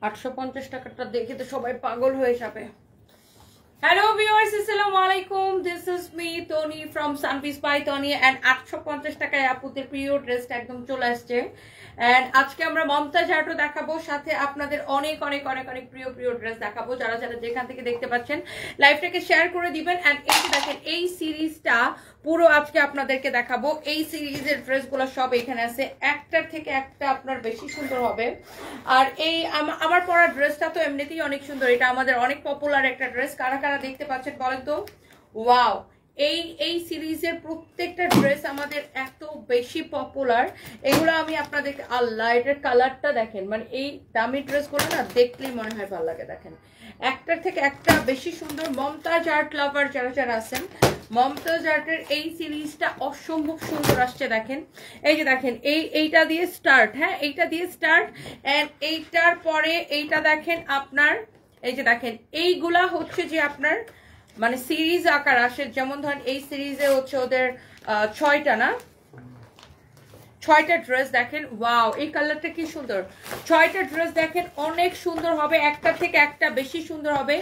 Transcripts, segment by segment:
850 টাকাটা দেখে তো সবাই পাগল হয়ে যাবে। Hello viewers, assalamu alaikum. This is me Tony from Sunpiece by Tony and 850 টাকায় আপুদের প্রিয় ড্রেসটা একদম চলে আসছে। এন্ড আজকে আমরা মমতাজ আর্টও দেখাবো, সাথে আপনাদের অনেক অনেক অনেক অনেক প্রিয় প্রিয় ড্রেস দেখাবো। যারা যারা যেখান থেকে দেখতে পাচ্ছেন লাইভটাকে শেয়ার করে দিবেন। এন্ড এই যে দেখেন এই সিরিজটা পুরো আজকে আপনাদেরকে দেখাবো। এই সিরিজের ড্রেসগুলো সব এখানে আছে, একটার থেকে একটা আপনার বেশি সুন্দর হবে। আর এই আমার পরা ড্রেসটা তো এমনিতেই অনেক সুন্দর, এটা আমাদের অনেক পপুলার একটা ড্রেস। কারা কারা দেখতে পাচ্ছেন বলেন তো? ওয়াও, এই সিরিজের প্রত্যেকটা ড্রেস আমাদের এত বেশি পপুলার। এগুলো আমি আপনাদেরকে, আল্লাহ এটার কালারটা দেখেন, মানে এই দামি ড্রেসগুলো না দেখলেই মনে হয় ভালো লাগে। দেখেন একটার থেকে একটা বেশি সুন্দর। মমতাজ আর্ট লাভার যারা যারা আছেন, মমতাজ আর্টের এই সিরিজটা অসম্ভব সুন্দর আসছে। দেখেন এই যে দেখেন এইটা দিয়ে স্টার্ট, হ্যাঁ এইটা দিয়ে স্টার্ট। এন্ড এইটার পরে এইটা দেখেন আপনার, এই যে দেখেন এইগুলা হচ্ছে যে আপনার মানে সিরিজ আকার আসে। যেমন ধরেন এই সিরিজে হচ্ছে ওদের 6টা না 6টা ড্রেস। দেখেন ওয়াও, এই কালারটা কি সুন্দর। 6টা ড্রেস দেখেন অনেক সুন্দর হবে, একটা থেকে একটা বেশি সুন্দর হবে।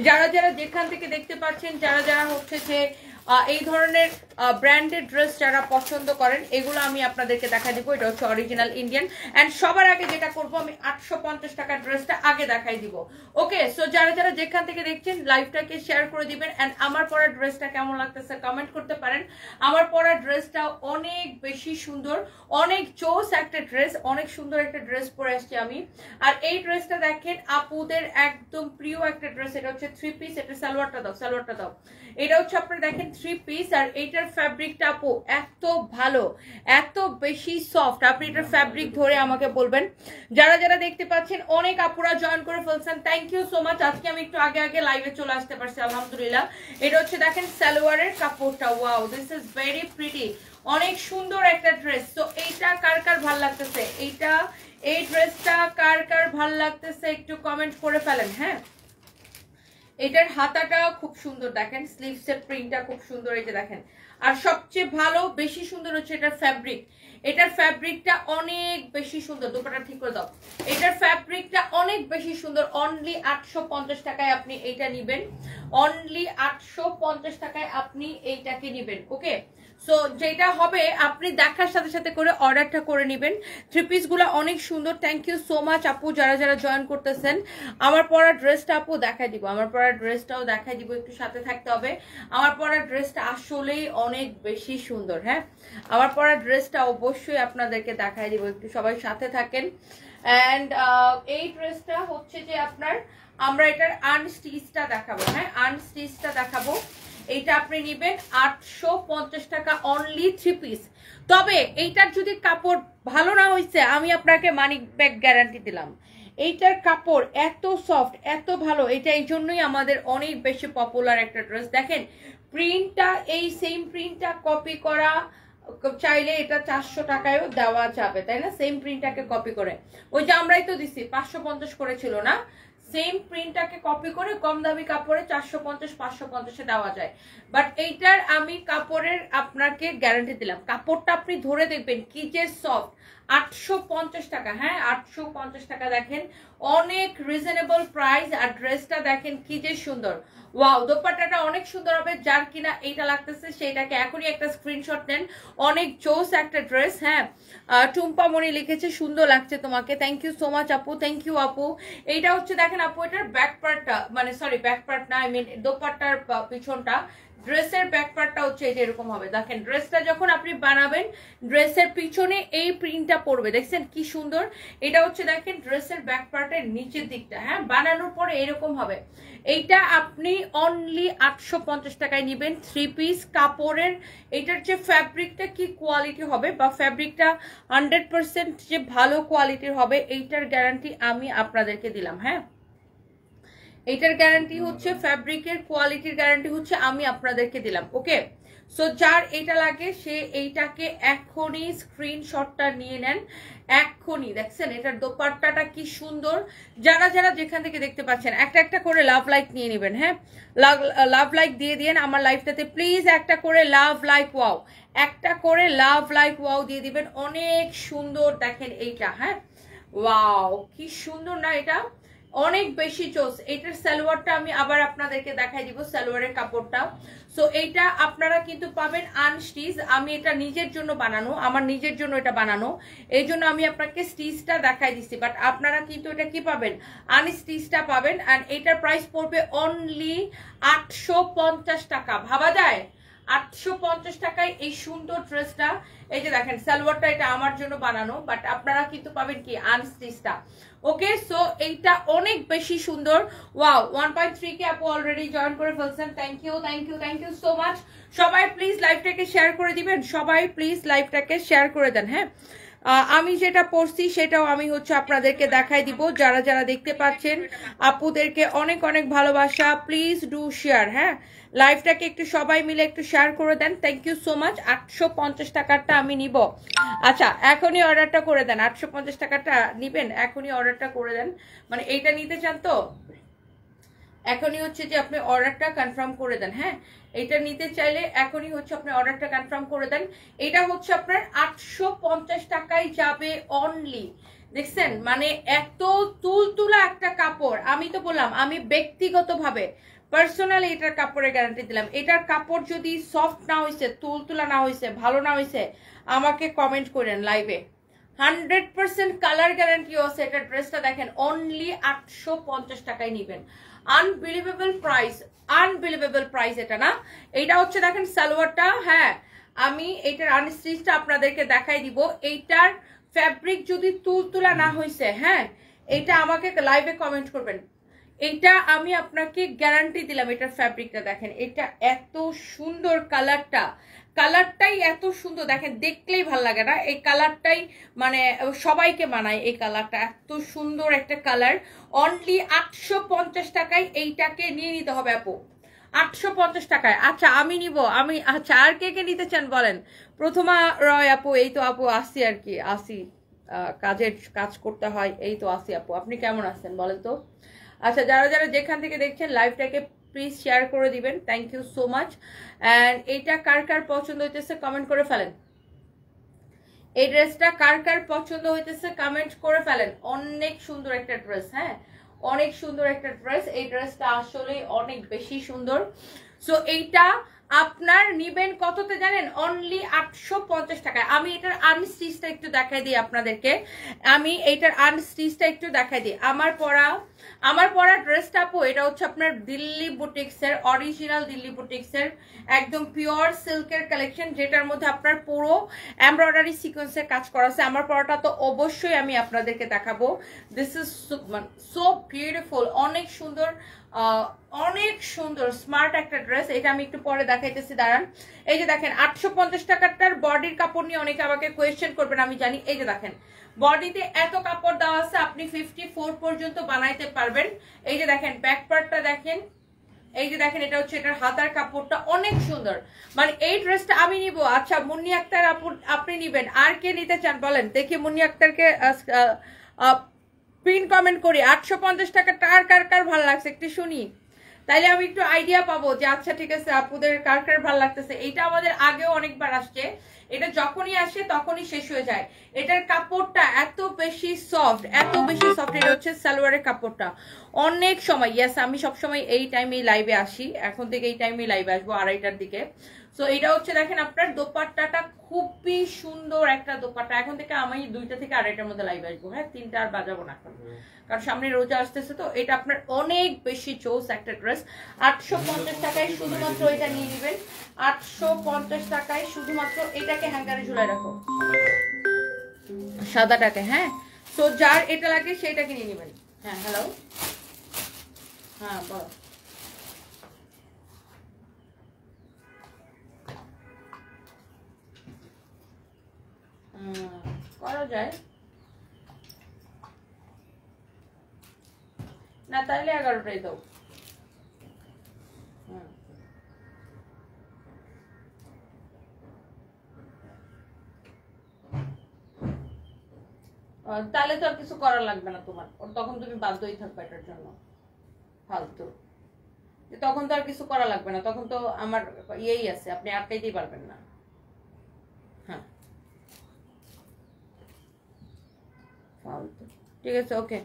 যারা যারা যেখান থেকে দেখতে পাচ্ছেন, যারা যারা হচ্ছে যে এই ধরনের ব্র্যান্ডেড ড্রেস যারা পছন্দ করেন, এগুলো আমি আপনাদেরকে দেখা দিব। এটা হচ্ছে অরিজিনাল ইন্ডিয়ান। অ্যান্ড সবার আগে যেটা করব, আমি 850 টাকার ড্রেসটা আগে দেখাই দিব। ওকে, সো যারা যারা যেখান থেকে দেখছেন লাইভটাকে শেয়ার করে দিবেন। অ্যান্ড আমার পরা ড্রেসটা কেমন লাগতেছে কমেন্ট করতে পারেন। আমার পরা ড্রেসটা অনেক বেশি সুন্দর, অনেক চোস একটা ড্রেস, অনেক সুন্দর একটা ড্রেস পরে আসছি আমি। আর এই ড্রেসটা দেখেন আপুদের একদম প্রিয় একটা ড্রেস। এটা হচ্ছে 3 পিস। এটা সালোয়ারটা দাও, সালোয়ারটা দাও। এটা হচ্ছে আপনারা দেখেন 3 পিস। আর এইটার ফ্যাব্রিকটা আপু এত ভালো, এত বেশি সফট। আপনি এটার ফ্যাব্রিক ধরে আমাকে বলবেন। যারা যারা দেখতে পাচ্ছেন অনেক আপুরা জয়েন করে ফেলছেন, থ্যাংক ইউ সো মাচ। আজকে আমি একটু আগে আগে লাইভে চলে আসতে পারছি, আলহামদুলিল্লাহ। এটা হচ্ছে দেখেন সালোয়ারের কাপড়টা, wow this is very pretty, অনেক সুন্দর একটা ড্রেস। তো এইটা কার কার ভাল লাগতেছে, এইটা এই ড্রেসটা কার কার ভাল লাগতেছে একটু কমেন্ট করে ফেলেন। হ্যাঁ, এটার হাতাটা খুব সুন্দর, দেখেন স্লিভসের প্রিন্টটা খুব সুন্দর, এই যে দেখেন। আর সবচেয়ে ভালো বেশি সুন্দর হচ্ছে এটার ফ্যাব্রিক। এটার ফ্যাব্রিকটা অনেক বেশি সুন্দর। দুপাটা ঠিক করে দাও। এটার ফ্যাব্রিকটা অনেক বেশি সুন্দর। অনলি 850 টাকায় আপনি এইটা নিবেন, অনলি 850 টাকায় আপনি এইটাকে নিবেন। ওকে, সো যেটা হবে আপনি দেখার সাথে সাথে করে অর্ডারটা করে নেবেন। 3 পিসগুলো অনেক সুন্দর। থ্যাংক ইউ সো মাচ আপু যারা যারা জয়েন করতেছেন। আমার পরা ড্রেসটা আপু দেখাই দিব, আমার পরা ড্রেসটাও দেখাই দিব, একটু সাথে থাকতে হবে। আমার পরা ড্রেসটা আসলেই অনেক বেশি সুন্দর। হ্যাঁ, আমার পরা ড্রেসটা অবশ্যই আপনাদেরকে দেখাই দিব, একটু সবাই সাথে থাকেন। অ্যান্ড এই ড্রেসটা হচ্ছে যে আপনার, আমরা এটার আনস্টিচটা দেখাবো। হ্যাঁ, আনস্টিচটা দেখাবো। এইটা আপনি নেবেন 850 টাকা, অনলি 3 পিস। তবে এইটার যদি কাপড় ভালো না হয়েছে, আমি আপনাকে মানি ব্যাক গ্যারান্টি দিলাম। এইটার কাপড় এত সফট, এত ভালো, এটা এই জন্যই আমাদের অনেক বেশি পপুলার একটা ড্রেস। দেখেন প্রিন্টটা, এই সেম প্রিন্টটা কপি করা চাইলে এটা 400 টাকায়ও দেওয়া যাবে, তাই না? সেম প্রিন্টটাকে কপি করে, ওই যে আমরাই তো দিছি 550 করেছিল না, সেম প্রিন্টটাকে কপি করে কম দামি কাপড়ে 450 550-এ দেওয়া যায়। বাট এইটার আমি কাপড়ের আপনাকে গ্যারান্টি দিলাম। কাপড়টা আপনি ধরে দেখবেন কি যে সফট। 850 টাকা, হ্যাঁ 850 টাকা। দেখেন অনেক রিজনেবল প্রাইস। আর ড্রেসটা দেখেন কি যে সুন্দর, ওয়াও। দোপাট্টাটা অনেক সুন্দর হবে। যার কিনা এইটা লাগতেছে সেইটাকে এখনই একটা স্ক্রিনশট নেন। অনেক জোস একটা ড্রেস। হ্যাঁ, টুম্পা মনি লিখেছে সুন্দর লাগছে তোমাকে, থ্যাংক ইউ সো মাচ আপু, থ্যাংক ইউ আপু। এইটা হচ্ছে দেখেন আপু, এটার ব্যাক পার্টটা, মানে সরি ব্যাক পার্ট না, আই মিন দোপাট্টার পিছনটা, ড্রেসের ব্যাক পার্টটা হচ্ছে এই যে এরকম হবে। দেখেন ড্রেসটা যখন আপনি বানাবেন, ড্রেসের পিছনে এই প্রিন্টটা পড়বে, দেখছেন কি সুন্দর। এটা হচ্ছে দেখেন ড্রেসের ব্যাক পার্টের নিচের দিকটা, হ্যাঁ বানানোর পরে এরকম হবে। এইটা আপনি অনলি 850 টাকায় নিবেন, 3 পিস কাপড়ের। এটার যে ফ্যাব্রিকটা কি কোয়ালিটি হবে, বা ফ্যাব্রিকটা 100% যে ভালো কোয়ালিটির হবে, এইটার গ্যারান্টি আমি আপনাদেরকে দিলাম। হ্যাঁ, এইটার গ্যারান্টি হচ্ছে, ফ্যাব্রিকের কোয়ালিটির গ্যারান্টি হচ্ছে আমি আপনাদেরকে দিলাম। ওকে, সো যার এটা লাগে সে এইটাকে এখনই স্ক্রিনশটটা নিয়ে নেন, এখনই। দেখছেন এটার দোপাট্টাটা কি সুন্দর। যারা যারা যেখান থেকে দেখতে পাচ্ছেন একটা একটা করে লাভ লাইক নিয়ে নেবেন। হ্যাঁ, লাভ লাইক দিয়ে দিন আমার লাইভটাতে প্লিজ, একটা করে লাভ লাইক ওয়াও, একটা করে লাভ লাইক ওয়াও দিয়ে দিবেন। অনেক সুন্দর দেখেন এইটা। হ্যাঁ, ওয়াও কি সুন্দর না এটা। অনেক বেশি চোস। এটার সালোয়ারটা আমি আবার আপনাদেরকে দেখাই দিব, সালোয়ারের কাপড়টা। সো এইটা আপনারা কিন্তু পাবেন আনস্টিচ। আমি এটা নিজের জন্য বানানো, আমার নিজের জন্য এটা বানানো, এই জন্য আমি আপনাকে স্টিচটা দেখাই দিচ্ছি। বাট আপনারা কিন্তু এটা কি পাবেন, আনস্টিচটা পাবেন। অ্যান্ড এটার প্রাইস পড়বে অনলি 850 টাকা। ভাবা যায় 850 টাকায় এই সুন্দর ড্রেসটা। এই যে দেখেন সালোয়ারটা, এটা আমার জন্য বানানো, বাট আপনারা কিন্তু পাবেন কি আনস্টিচটা। ওকে, সো এইটা অনেক বেশি সুন্দর। ওয়াও, 1.3 কে আপু অলরেডি জয়েন করে ফেলছেন। Thank you, thank you, thank you so much. সবাই প্লিজ লাইভটাকে শেয়ার করে দিবেন, সবাই প্লিজ লাইভটাকে শেয়ার করে দেন। হ্যাঁ, আমি যেটা পড়ছি সেটাও আমি হচ্ছে আপনাদেরকে দেখাই দিব। যারা যারা দেখতে পাচ্ছেন আপুদেরকে অনেক অনেক ভালোবাসা, প্লিজ ডু শেয়ার। হ্যাঁ, লাইভটাকে একটু সবাই মিলে একটু শেয়ার করে দেন। Thank you so much. 850 টাকারটা আমি নিব। আচ্ছা, এখনই অর্ডারটা করে দেন। 850 টাকাটা নিবেন, এখনই অর্ডারটা করে দেন। মানে এইটা নিতে চান তো এখনই হচ্ছে যে আপনি অর্ডারটা কনফার্ম করে দেন। হ্যাঁ, এটা নিতে চাইলে এখনই হচ্ছে আপনি অর্ডারটা কনফার্ম করে দেন। এটা হচ্ছে আপনার 850 টাকায় যাবে অনলি। দেখছেন, মানে এত তুলতুলা একটা কাপড়। আমি তো বললাম আমি ব্যক্তিগতভাবে পার্সোনালি এটার কাপড়ের গ্যারান্টি দিলাম। এটার কাপড় যদি সফট না হয়েছে, তুলতুলা না হয়েছে, ভালো না হয়েছে, আমাকে কমেন্ট করেন লাইভে। 100% কালার গ্যারান্টিও আছে। এটা ড্রেসটা দেখেন অনলি 850 টাকায় নিবেন। আনবিলিভেবল প্রাইস, আনবিলিভেবল প্রাইস এটা না। এইটা হচ্ছে দেখেন সালোয়ারটা। হ্যাঁ, আমি এইটার আনস্টিচটা আপনাদেরকে দেখাই দিব। এইটার ফ্যাব্রিক যদি তুলতুলা না হয়েছে, হ্যাঁ, এটা আমাকে লাইভে কমেন্ট করবেন। এটা আমি আপনাকে গ্যারান্টি দিলাম। এটার ফ্যাব্রিকটা দেখেন, এটা এত সুন্দর, কালারটা, কালারটাই এত সুন্দর। দেখেন দেখলেই ভাল লাগে না, এই কালারটাই মানে সবাইকে মানায়। এই কালারটা এত সুন্দর একটা কালার। অনলি 850 টাকায় এইটাকে নিয়ে নিতে হবে আপু, 850 টাকায়। আচ্ছা আমি নিব, আমি। আচ্ছা, আর কে কে নিতে চান বলেন? প্রথমা রয় আপু, এই তো আপু আসি আর কি, আসি, কাজ করতে হয়, এই তো আসি আপু। আপনি কেমন আছেন বলেন তো? আচ্ছা, যারা যারা যেখান থেকে দেখছেন লাইভটাকে প্লিজ শেয়ার করে দিবেন। Thank you so much. And এইটা কার কার পছন্দ হইতেছে কমেন্ট করে ফেলেন। এই ড্রেসটা কার কার পছন্দ হইতেছে কমেন্ট করে ফেলেন। অনেক সুন্দর একটা ড্রেস। হ্যাঁ, অনেক সুন্দর একটা ড্রেস। এই ড্রেসটা আসলে অনেক বেশি সুন্দর। সো এইটা আপনার নিবেন কততে জানেন? অনলি 850 টাকায়। আমি এটার আনস্টিচটা একটু দেখাই দিই আপনাদেরকে। আমি এইটার আনস্টিচটা একটু দেখাই দিই। আমার পরা ড্রেসটা আপু, এটা হচ্ছে আপনার দিল্লি বুটিক্সের, অরিজিনাল দিল্লি বুটিক্সের একদম পিওর সিল্কের কালেকশন, যেটার মধ্যে আপনার পুরো এমব্রয়ডারি সিকোয়েন্সের কাজ করা আছে। আমার পরাটা তো অবশ্যই আমি আপনাদেরকে দেখাবো। দিস ইজ সো বিউটিফুল, অনেক সুন্দর, অনেক সুন্দর স্মার্ট একটা ড্রেস। এটা আমি একটু পরে দেখাইতেছি, দাঁড়ান। এই যে দেখেন 850 টাকাটার বডির কাপড় নিয়ে অনেকে আমাকে কোয়েশ্চেন করবেন, আমি জানি। এই যে দেখেন বডিতে এত কাপড় দেওয়া আছে, আপনি 54 পর্যন্ত বানাইতে পারবেন। এই যে দেখেন ব্যাক পার্টটা দেখেন, এই যে দেখেন এটা হচ্ছে এটার হাতার কাপড়টা অনেক সুন্দর। মানে এই ড্রেসটা আমি নিব। আচ্ছা, মুন্নি আক্তার আপনি নিবেন, আর কে নিতে চান বলেন দেখি? মুন্নি আক্তারকে পিন কমেন্ট করি। 850 টাকা কার কার কার ভালো লাগছে একটু শুনি, তাইলে আমি একটু আইডিয়া পাবো যে আচ্ছা ঠিক আছে আপুদের কার কার ভালো লাগতেছে। এইটা আমাদের আগেও অনেকবার আসছে, এটা যখনই আসে তখনই শেষ হয়ে যায়। এটার কাপড়টা এত বেশি সফট, এত বেশি সফট। এটা হচ্ছে সালোয়ারের কাপড়টা অনেক সময়, ইয়েস আমি সবসময় এই টাইমে লাইভে আসি, এখন থেকে এই টাইমে লাইভে আসবো 2:30টার দিকে। সো এটা হচ্ছে দেখেন আপনার দোপাট্টাটা খুবই সুন্দর একটা দোপাট্টা। এখন থেকে আমি 2টা থেকে 2:30টার মধ্যে লাইভ আসবো। হ্যাঁ, 3টা আর বাজাবো না এখন, কারণ সামনে রোজা আসতেছে। তো এটা আপনার অনেক বেশি চোস একটা ড্রেস। 850 টাকায় শুধুমাত্র এটা নিয়ে নেবেন। 850 টাকায় শুধুমাত্র এটাকে হ্যাঙ্গারে ঝুলাই রাখো সাদাটাকে। হ্যাঁ, তো যার এটা লাগে সেটাকে নিয়ে নেবেন। হ্যাঁ, হ্যালো, হ্যাঁ বলো। করা যায় না, তাইলে 11টাই দাও। তাহলে তো আর কিছু করার লাগবে না তোমার, তখন তুমি বাধ্যই থাকবে এটার জন্য। ফালতু, তখন তো আর কিছু করা লাগবে না, তখন তো আমার ইয়েই আছে, আপনি আটকাইতেই পারবেন না। হ্যাঁ, ফালতু। ঠিক আছে, ওকে।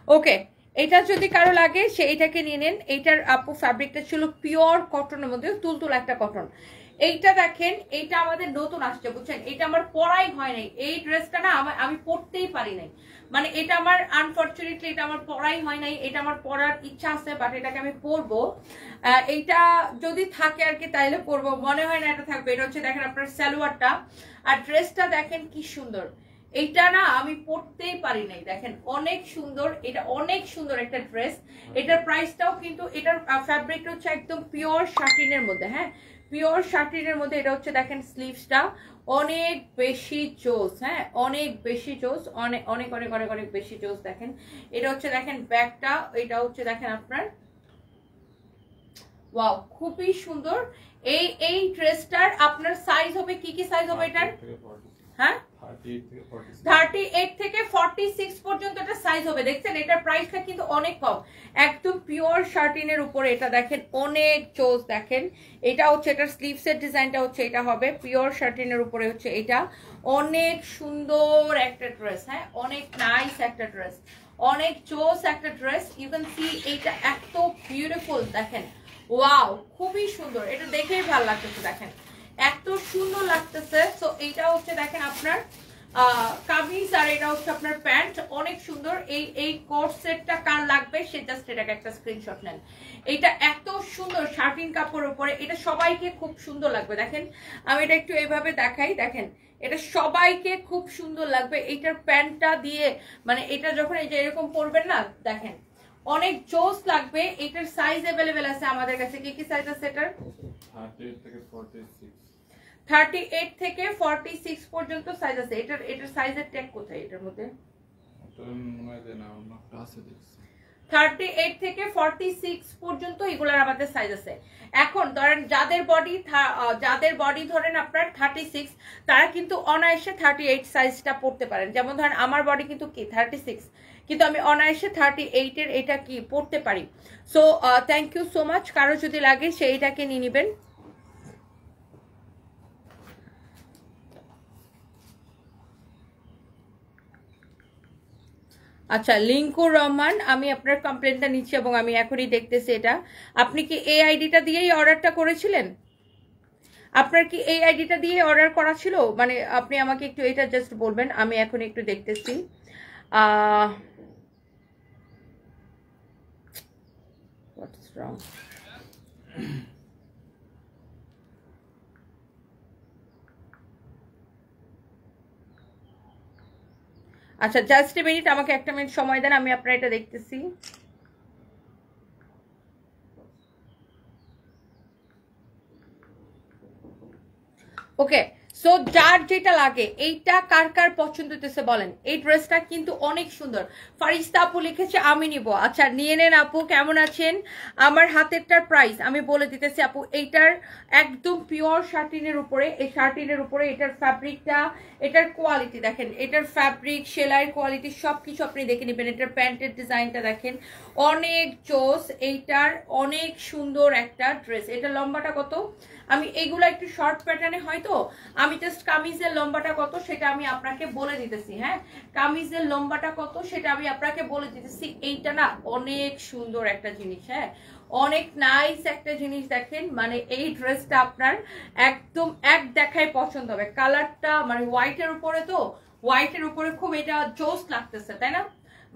ওকে, এটা যদি কারো লাগে সে এইটাকে নিয়ে নেন। এইটার আপু ফ্যাব্রিকটা ছিল পিওর কটনের মধ্যে, তুলতুল একটা কটন। এইটা দেখেন, এইটা আমাদের নতুন আসছে বুঝছেন, এটা আমার পরাই হয় নাই। এই ড্রেসটা না আমি পরতেই পারি নাই, মানে এটা আমার আনফরচুনেটলি এটা আমার পরাই হয় নাই। এটা আমার পরার ইচ্ছা আছে, বাট এটাকে আমি পরবো। এইটা যদি থাকে আর কি তাইলে পরবো, মনে হয় না এটা থাকবে। এটা হচ্ছে দেখেন আপনার সালোয়ারটা, আর ড্রেসটা দেখেন কি সুন্দর। এইটা না আমি পরতেই পারি নাই, দেখেন অনেক সুন্দর, এটা অনেক সুন্দর একটা ড্রেস। এটার প্রাইসটাও কিন্তু, এটার ফ্যাব্রিকটা হচ্ছে একদম পিওর শাটিনের মধ্যে, হ্যাঁ পিওর শাটিনের মধ্যে। এটা হচ্ছে দেখেন স্লিভসটা অনেক বেশি জোস, হ্যাঁ অনেক বেশি জোস, অনেক অনেক অনেক অনেক অনেক বেশি জোস। দেখেন এটা হচ্ছে দেখেন ব্যাকটা, এটা হচ্ছে দেখেন আপনার, ওয়াও খুবই সুন্দর। এই ড্রেসটার আপনার সাইজ হবে কি কি সাইজ হবে এটার? হ্যাঁ 38 থেকে 46 পর্যন্ত এটা সাইজ হবে। দেখছেন এটার প্রাইসটা কিন্তু অনেক কম, একদম পিওর শার্টিনের উপরে। এটা দেখেন অনেক চোজ, দেখেন এটা হচ্ছে এটার স্লিভসের ডিজাইনটা হচ্ছে এটা হবে পিওর শার্টিনের উপরে হচ্ছে এটা। অনেক সুন্দর একটা ড্রেস, হ্যাঁ অনেক নাইস একটা ড্রেস, অনেক চোজ একটা ড্রেস। ইউ ক্যান সি এইটা এত বিউটিফুল, দেখেন ওয়াও খুবই সুন্দর, এটা দেখেই ভালো লাগতেছে, দেখেন এত সুন্দর লাগতেছে। তো এইটা হচ্ছে দেখেন আপনার কামিজ, আর এটা হচ্ছে আপনার প্যান্ট, অনেক সুন্দর। এই কোট সেটটা কার লাগবে সে জাস্ট এটাকে একটা স্ক্রিনশট নেন। এটা এত সুন্দর শার্টিন কাপড়ের উপরে, এটা সবাইকে খুব সুন্দর লাগবে। দেখেন আমি এটা একটু এইভাবে দেখাই, দেখেন এটা সবাইকে খুব সুন্দর লাগবে। এইটার প্যান্টটা দিয়ে মানে এটা যখন এই যে এরকম পরবেন না, দেখেন অনেক জোস লাগবে। এটার সাইজ अवेलेबल আছে আমাদের কাছে। কি কি সাইজ আছে এটার? 38 থেকে 46 পর্যন্ত সাইজ আছে। এটার সাইজের ট্যাগ কোথায় এটার মধ্যে? 38 থেকে 46 পর্যন্ত এগুলার আমাদের সাইজ আছে। এখন ধরেন যাদের বডি ধরেন আপনার 36, তারা কিন্তু অনায়াসে 38 সাইজটা পড়তে পারেন। যেমন ধরেন আমার বডি কিন্তু কি 36, কিন্তু আমি অনায়াসে 38 এর এটা কি পড়তে পারি। So thank you so much, কারো যদি লাগে সেইটাকে নিয়ে নেবেন। আচ্ছা লিঙ্কুর রহমান, আমি আপনার কমপ্লেনটা নিচ্ছি এবং আমি এখনই দেখতেছি এটা। আপনি কি এই আইডিটা দিয়েই অর্ডারটা করেছিলেন? আপনার কি এই আইডিটা দিয়ে অর্ডার করা ছিল? মানে আপনি আমাকে একটু এটা জাস্ট বলবেন, আমি এখন একটু দেখতেছি। হোয়াটস রং? আচ্ছা জাস্ট এ মিনিট, আমাকে একটা মিনিট সময় দেন, আমি আপনার এটা দেখতেছি। ওকে সো যার যেটা লাগে, এইটা কার কার পছন্দ হতেছে বলেন। এই ড্রেসটা কিন্তু অনেক সুন্দর। ফারিস্তা আপু লিখেছে আমি নিব। আচ্ছা নিয়ে নেন আপু, কেমন আছেন? আমার হাতেরটার প্রাইস আমি বলে দিতেছি আপু। এইটার একদম পিওর শার্টিনের উপরে, এই শার্টিনের উপরে এটার ফ্যাব্রিকটা, এটার কোয়ালিটি দেখেন, এটার ফ্যাব্রিক সেলাইয়ের কোয়ালিটি সবকিছু আপনি দেখে নেবেন। এটার প্যান্টের ডিজাইনটা দেখেন অনেক জোস, এইটার অনেক সুন্দর একটা ড্রেস। এটা লম্বাটা কত? আমি এগুলা একটু শর্ট প্যাটার্নে হয়তো, আমি জাস্ট কামিজের লম্বাটা কত সেটা আমি আপনাকে বলে দিতেছি। হ্যাঁ কামিজের লম্বাটা কত সেটা আমি আপনাকে বলে দিতেছি। এইটা না অনেক সুন্দর একটা জিনিস, হ্যাঁ অনেক নাইস একটা জিনিস। দেখেন মানে এই ড্রেসটা আপনার একদম এক দেখায় পছন্দ হবে। কালারটা মানে হোয়াইটের উপরে, তো হোয়াইটের উপরে খুব এটা জোস লাগতেছে, তাই না?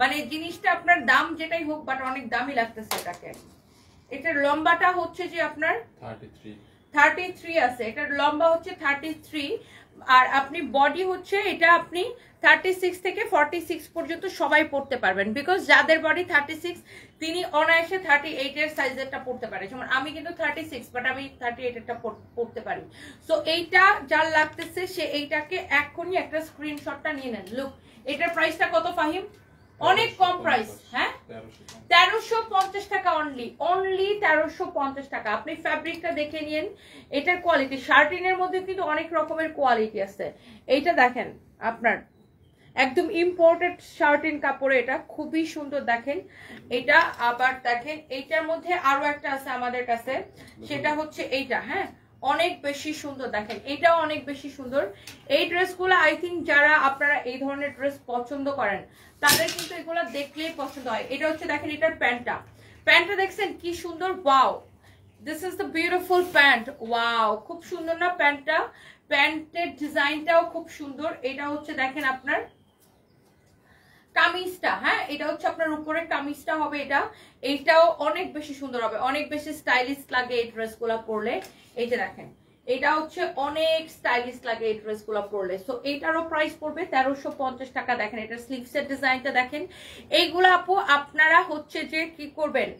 মানে জিনিসটা আপনার দাম যেটাই হোক বাট অনেক দামি লাগতেছে এটাকে। এটার লম্বাটা হচ্ছে যে আপনার 33 আছে, এটার লম্বা হচ্ছে 33, আর আপনি বডি হচ্ছে এটা আপনি 36 থেকে 46 পর্যন্ত সবাই পড়তে পারবেন। বিকজ যাদের বডি 36 তিনি অনায়াসে 38 এর সাইজেরটা পড়তে পারে। যেমন আমি কিন্তু 36 বাট আমি 38 এরটা পড়তে পারি। সো এইটা যার লাগতেছে সে এইটাকে এখনই একটা স্ক্রিনশটটা নিয়ে নেন। লুক এটার প্রাইসটা কত ফাহিম? অনেক কম প্রাইস, হ্যাঁ 1350 টাকা অনলি 1350 টাকা। আপনি ফ্যাব্রিকটা দেখে নিন, এটার কোয়ালিটি শার্টিনের মধ্যে কিন্তু অনেক রকমের কোয়ালিটি আছে। এইটা দেখেন আপনার একদম ইম্পোর্টেড শার্টিন কাপড়ে, এটা খুবই সুন্দর দেখেন। এটা আবার দেখেন এইটার মধ্যে আরো একটা আছে আমাদের কাছে, সেটা হচ্ছে এইটা, হ্যাঁ অনেক বেশি সুন্দর। দেখেন এটাও অনেক বেশি সুন্দর। এই ড্রেসগুলো আই থিঙ্ক যারা আপনারা এই ধরনের ড্রেস পছন্দ করেন তাদের কিন্তু এগুলো দেখলেই পছন্দ হয়। এটা হচ্ছে দেখেন এটার প্যান্টটা দেখছেন কি সুন্দর, wow, this is the beautiful pant, wow, খুব সুন্দর না প্যান্টটা? প্যান্টের ডিজাইনটাও খুব সুন্দর। এটা হচ্ছে দেখেন আপনার কামিজটা, হ্যাঁ এটা হচ্ছে আপনার উপরে কামিজটা হবে এটা, এইটাও অনেক বেশি সুন্দর হবে, অনেক বেশি স্টাইলিশ লাগে এই ড্রেসগুলো পরলে। এই যে দেখেন এটা হচ্ছে অনেক স্টাইলিশ লাগে এই ড্রেসগুলো পরলে। সো এইটারও প্রাইস পড়বে 1350 টাকা। দেখেন এটা স্লিভসের ডিজাইনটা দেখেন। এইগুলো আপু আপনারা হচ্ছে যে কি করবেন,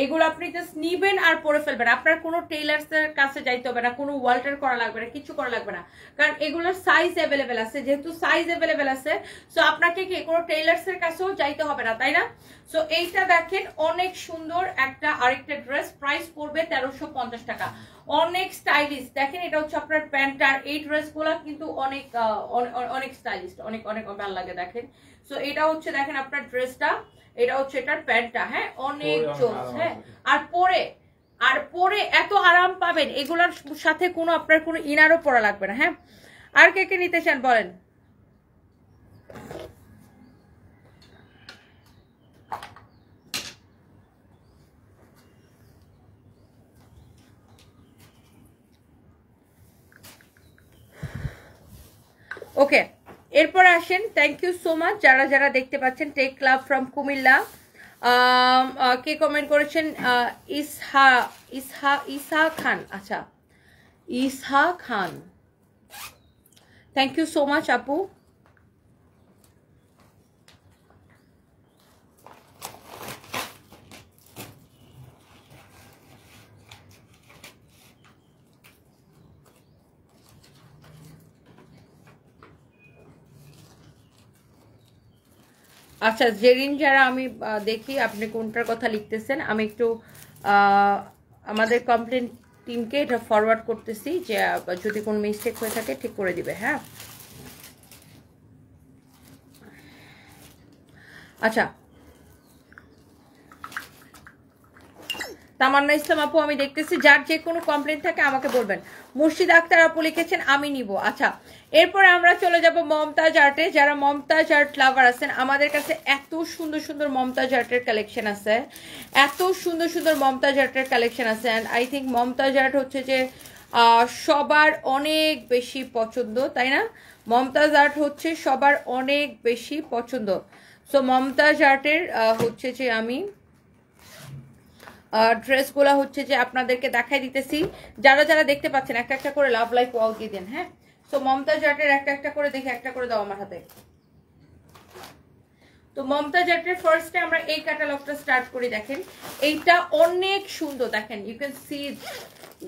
এগুলো আপনি জাস্ট নিবেন আর পরে ফেলবেন, আপনার কোনো টেইলার্সের কাছে যাইতে হবে না, কোনো ওয়াল্টার করা লাগবে না, কিছু করা লাগবে না, কারণ এগুলোর সাইজ অ্যাভেলেবেল আছে। যেহেতু সাইজ অ্যাভেলেবেল আছে সো আপনাকে কি কোনো টেইলার্সের কাছেও যাইতে হবে না, তাই না? সো এইটা দেখেন অনেক সুন্দর একটা আরেকটা ড্রেস, প্রাইস পড়বে 1350 টাকা, অনেক স্টাইলিশ। দেখেন এটা হচ্ছে আপনার প্যান্ট, আর এই ড্রেসগুলো কিন্তু অনেক অনেক স্টাইলিশ, অনেক অনেক ভালো লাগে। দেখেন সো এটা হচ্ছে দেখেন আপনার ড্রেসটা, এটা হচ্ছে এটার প্যান্টটা, হ্যাঁ অনেক জোস, হ্যাঁ আর পরে এত আরাম পাবেন, এগুলোর সাথে কোনো আপনার কোনো ইনারও পরা লাগবে না। হ্যাঁ আর কে কে নিতে চান বলেন? ওকে এরপর আসেন, থ্যাংক ইউ সো মাচ যারা যারা দেখতে পাচ্ছেন। টেক ক্লাব ফ্রম কুমিল্লা, কে কমেন্ট করেছেন? ইসা খান, আচ্ছা Isa Khan, thank you so much আপু। আচ্ছা জেরিন যারা আমি দেখি আপনি কোনটার কথা লিখতেছেন, আমি একটু আমাদের কমপ্লেন টিমকে এটা ফরওয়ার্ড করতেছি, যে যদি কোনো মিস্টেক হয়ে থাকে ঠিক করে দিবে। হ্যাঁ আচ্ছা তামান্না ইসলাম আপু আমি দেখতেছি, যার যে কোনো কমপ্লেন থাকে আমাকে বলবেন। মুর্শিদ আক্তার আপু লিখেছেন আমি নিব। আচ্ছা এরপরে আমরা চলে যাব মমতাজ আর্টে। যারা মমতাজ আর্ট লাভার আছেন, আমাদের কাছে এত সুন্দর সুন্দর মমতাজ আর্টের কালেকশন আছে, এত সুন্দর সুন্দর মমতাজ আর্টের কালেকশন আছে। And I think Mumtaz art হচ্ছে যে সবার অনেক বেশি পছন্দ, তাই না? মমতাজ আর্ট হচ্ছে সবার অনেক বেশি পছন্দ। সো মমতাজ আর্টের হচ্ছে যে আমি ড্রেসগুলো হচ্ছে যে আপনাদেরকে দেখাই দিতেছি। যারা যারা দেখতে পাচ্ছেন একটা একটা করে লাভ লাইক ওয়াও দিয়ে দেন। হ্যাঁ সো মমতাজ আর্টের একটা একটা করে দেখে একটা করে দাও আমার হাতে। তো মমতাজ আর্টের ফার্স্টে আমরা এই ক্যাটালগটা স্টার্ট করি। দেখেন এইটা অনেক সুন্দর, দেখেন ইউ ক্যান সি,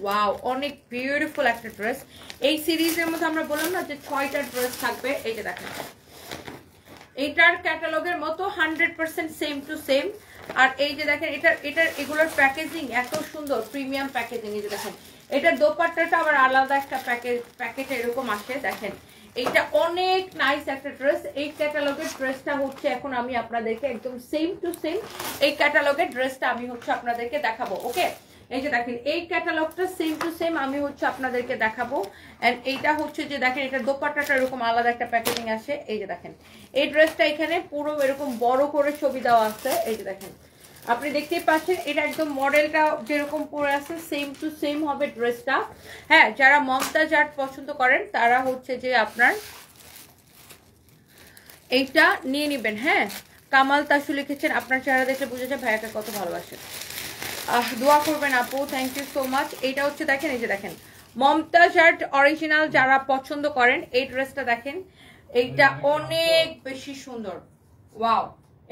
ওয়াও অনেক বিউটিফুল একটা ড্রেস। এই সিরিজের মধ্যে আমরা বললাম না যে 6টা ড্রেস থাকবে, এইটা দেখেন এইটার ক্যাটালগের মতো 100% সেম টু সেম। আর এই যে দেখেন এটার এগুলোর প্যাকেজিং এত সুন্দর, প্রিমিয়াম প্যাকেজিং। এই যে দেখেন এটার দোপাট্টাটা আবার আলাদা একটা প্যাকেট এরকম আসে। দেখেন এইটা অনেক নাইস একটা ড্রেস। এই ক্যাটালগের ড্রেসটা হচ্ছে এখন আমি আপনাদেরকে একদম সেম টু সেম এই ক্যাটালগের ড্রেসটা আমি হচ্ছে আপনাদেরকে দেখাবো। ওকে এই যে দেখেন এই ক্যাটালগটা সেম টু সেম আমি হচ্ছে আপনাদেরকে দেখাবো। এন্ড এইটা হচ্ছে যে দেখেন এটা দোপাট্টাটা এরকম আলাদা একটা প্যাকেজিং আসে। এই যে দেখেন এই ড্রেসটা এখানে পুরো এরকম বড় করে ছবি দেওয়া আছে। এই যে দেখেন আপনি দেখতেই পাচ্ছেন এটা একদম মডেলটা যেরকম পরে আছে সেম টু সেম হবে ড্রেসটা। হ্যাঁ যারা মমতাজ আর্ট পছন্দ করেন তারা হচ্ছে যে আপনার এইটা নিয়ে নেবেন। হ্যাঁ কামাল তাসু লিখেছেন আপনার চেহারা দেখলে বুঝা যায় ভাইয়াকে কত ভালোবাসেন, দোয়া করবেন আপু, থ্যাংক ইউ সো মাচ। এইটা হচ্ছে দেখেন এই যে দেখেন মমতাজ আর্ট অরিজিনাল যারা পছন্দ করেন এই ড্রেসটা দেখেন, এইটা অনেক বেশি সুন্দর, ওয়াও।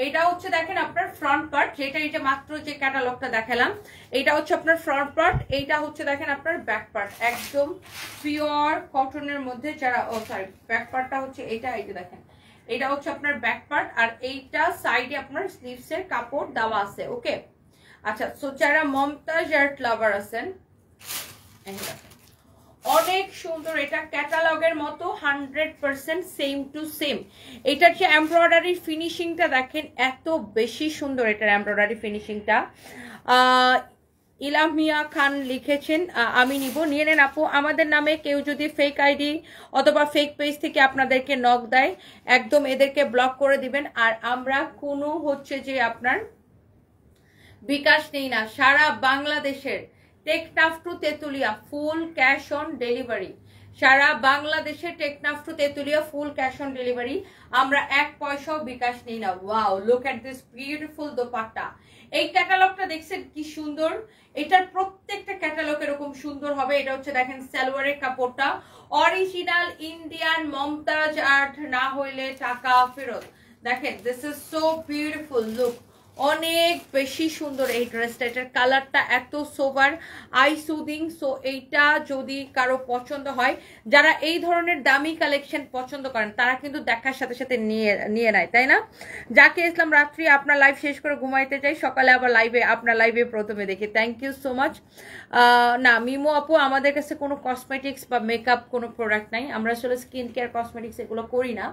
এইটা হচ্ছে দেখেন আপনার ফ্রন্ট পার্ট, যেটা এই যে মাত্র যে ক্যাটালগটা দেখালাম এইটা হচ্ছে আপনার ফ্রন্ট পার্ট। এইটা হচ্ছে দেখেন আপনার ব্যাক পার্ট, একদম পিওর কটনের মধ্যে। যারা সরি ব্যাক পার্টটা হচ্ছে এইটা, এই যে দেখেন এটা হচ্ছে আপনার ব্যাক পার্ট, আর এইটা সাইডে আপনার স্লিভসের কাপড় দেওয়া আছে। ওকে আচ্ছা সো যারা মমতাজ আর্ট লাভার আছেন অনেক সুন্দর, এটা ক্যাটালগের মতো 100% সেম টু সেম। এটার যে এমব্রয়ডারি ফিনিশিংটা দেখেন এত বেশি সুন্দর, এটার এমব্রয়ডারি ফিনিশিংটা ইলামিয়া খান লিখেছেন, আমি নিব, নিয়ে নেন আপু। আমাদের নামে কেউ যদি ফেক আইডি অথবা ফেক পেজ থেকে আপনাদেরকে নক দেয়, একদম এদেরকে ব্লক করে দিবেন। আর আমরা কোনো হচ্ছে যে আপনার বিকাশ নেই না, সারা বাংলাদেশের Teknaf to Tetulia full cash on delivery, সারা বাংলাদেশে Teknaf to Tetulia full cash on delivery, আমরা 1 পয়সাও বিকাশ নেই না। Wow, look at this beautiful dupatta. এই ক্যাটালগটা দেখছেন কি সুন্দর, এটার প্রত্যেকটা ক্যাটালগ এরকম সুন্দর হবে। এটা হচ্ছে দেখেন সালোয়ারের কাপড়টা অরিজিনাল ইন্ডিয়ান মমতাজ আর্ট, না হইলে টাকা ফেরত। দেখেন this is so beautiful, look অনেক বেশি সুন্দর এই ড্রেসটা। এটার কালারটা এত সোবার আই সুদিং। সো এইটা যদি কারো পছন্দ হয়, যারা এই ধরনের দামি কালেকশন পছন্দ করেন তারা কিন্তু দেখার সাথে সাথে নিয়ে নেয়, তাই না? যাকে ইসলাম রাত্রি আপনার লাইভ শেষ করে ঘুমাইতে চাই, সকালে আবার আপনার লাইভে প্রথমে দেখি। Thank you so much. না মিমো আপু, আমাদের কাছে কোনো কসমেটিক্স বা মেকআপ কোনো প্রোডাক্ট নাই, আমরা আসলে স্কিন কেয়ার কসমেটিক্স এগুলো করি না।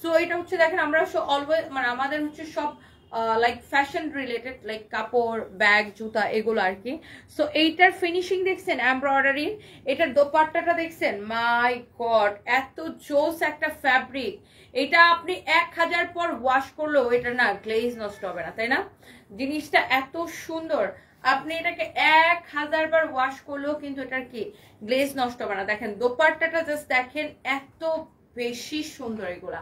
সো এটা হচ্ছে দেখেন আমরা অলওয়েজ মানে আমাদের হচ্ছে সব লাইক ফ্যাশন রিলেটেড, লাইক কাপড়, ব্যাগ, জুতা এগুলো আর কি। সো এইটার ফিনিশিং দেখছেন এমব্রয়ডারি, এটার দোপাট্টাটা দেখছেন, মাই গড এত জোস একটা ফ্যাব্রিক। এটা আপনি 1000 পর ওয়াশ করলেও এটা না গ্লেজ নষ্ট হবে না, তাই না? জিনিসটা এত সুন্দর, আপনি এটাকে 1000 বার ওয়াশ করলেও কিন্তু এটার কি গ্লেজ নষ্ট হবে না। দেখেন দোপাট্টাটা জাস্ট দেখেন, এত বেশি সুন্দর, এগুলা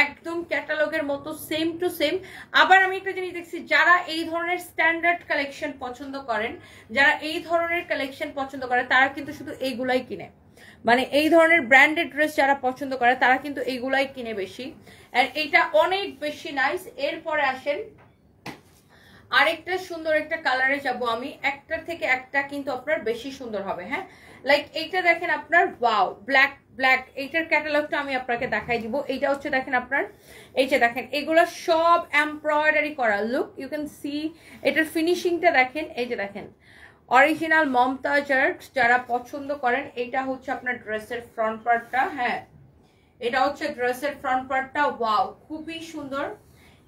একদম ক্যাটালগের মতো সেম টু সেম। আবার আমি একটা জিনিস দেখছি, যারা এই ধরনের স্ট্যান্ডার্ড কালেকশন পছন্দ করেন, যারা এই ধরনের কালেকশন পছন্দ করে, তারা কিন্তু শুধু এইগুলাই কিনে, মানে এই ধরনের ব্র্যান্ডেড ড্রেস যারা পছন্দ করে তারা কিন্তু এইগুলাই কিনে বেশি। আর এইটা অনেক বেশি নাইস। এরপরে আসেন আরেকটা সুন্দর একটা কালারে যাব আমি, একটার থেকে একটা কিন্তু আপনার বেশি সুন্দর হবে। হ্যাঁ, লাইক এইটা দেখেন আপনার, ওয়াও ব্ল্যাক, এইটার ক্যাটালগটা আমি আপনাকে দেখাই দিব। এইটা হচ্ছে দেখেন আপনার, এই যে দেখেন এগুলো সব এমব্রয়ডারি করা, লুক ইউ ক্যান সি এটার ফিনিশিংটা দেখেন। এই যে দেখেন অরিজিনাল মমতাজ আর্ট যারা পছন্দ করেন, এটা হচ্ছে আপনার ড্রেসের ফ্রন্ট পার্টটা। হ্যাঁ, এটা হচ্ছে ড্রেসের ফ্রন্ট পার্টটা, ওয়াও খুবই সুন্দর।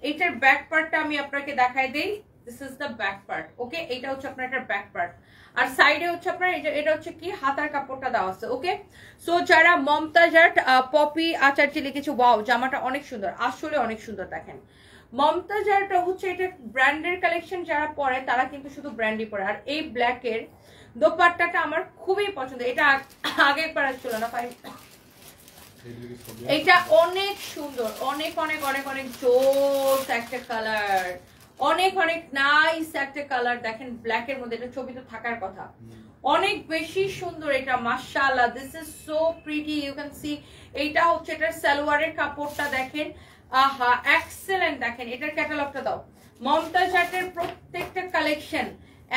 এটার ব্যাক পার্টটা আমি আপনাকে দেখাই দেই, this is the back part. Okay, এটা হচ্ছে আপনার এটার ব্যাক পার্ট, আর সাইডে হচ্ছে আপনার এটা হচ্ছে কি হাতার কাপড়টা দেওয়া আছে। ওকে, সো যারা মমতাজ আর্ট পপি আচার্য লিখেছে, ওয়াও জামাটা অনেক সুন্দর, আসলে অনেক সুন্দর। দেখেন মমতাজ আর্ট হচ্ছে এটা ব্র্যান্ডের কালেকশন, যারা পরে তারা কিন্তু শুধু ব্র্যান্ডই পরে। আর এই ব্ল্যাকের দোপাট্টাটা আমার খুবই পছন্দ, এটা আগে পারা ছিল না, এটা অনেক সুন্দর, অনেক অনেক অনেক অনেক জোস একটা কালার, অনেক অনেক নাইস একটা কালার। দেখেন ব্ল্যাকের মধ্যে, এটা ছবি তো থাকার কথা, অনেক বেশি সুন্দর এটা, মাশাআল্লাহ this is so pretty, you can see. এইটা হচ্ছে এটার সালোয়ারের কাপড়টা দেখেন, আহা এক্সেলেন্ট। দেখেন এটার ক্যাটালগটা দাও, মমতাজ আর্টের প্রত্যেকটা কালেকশন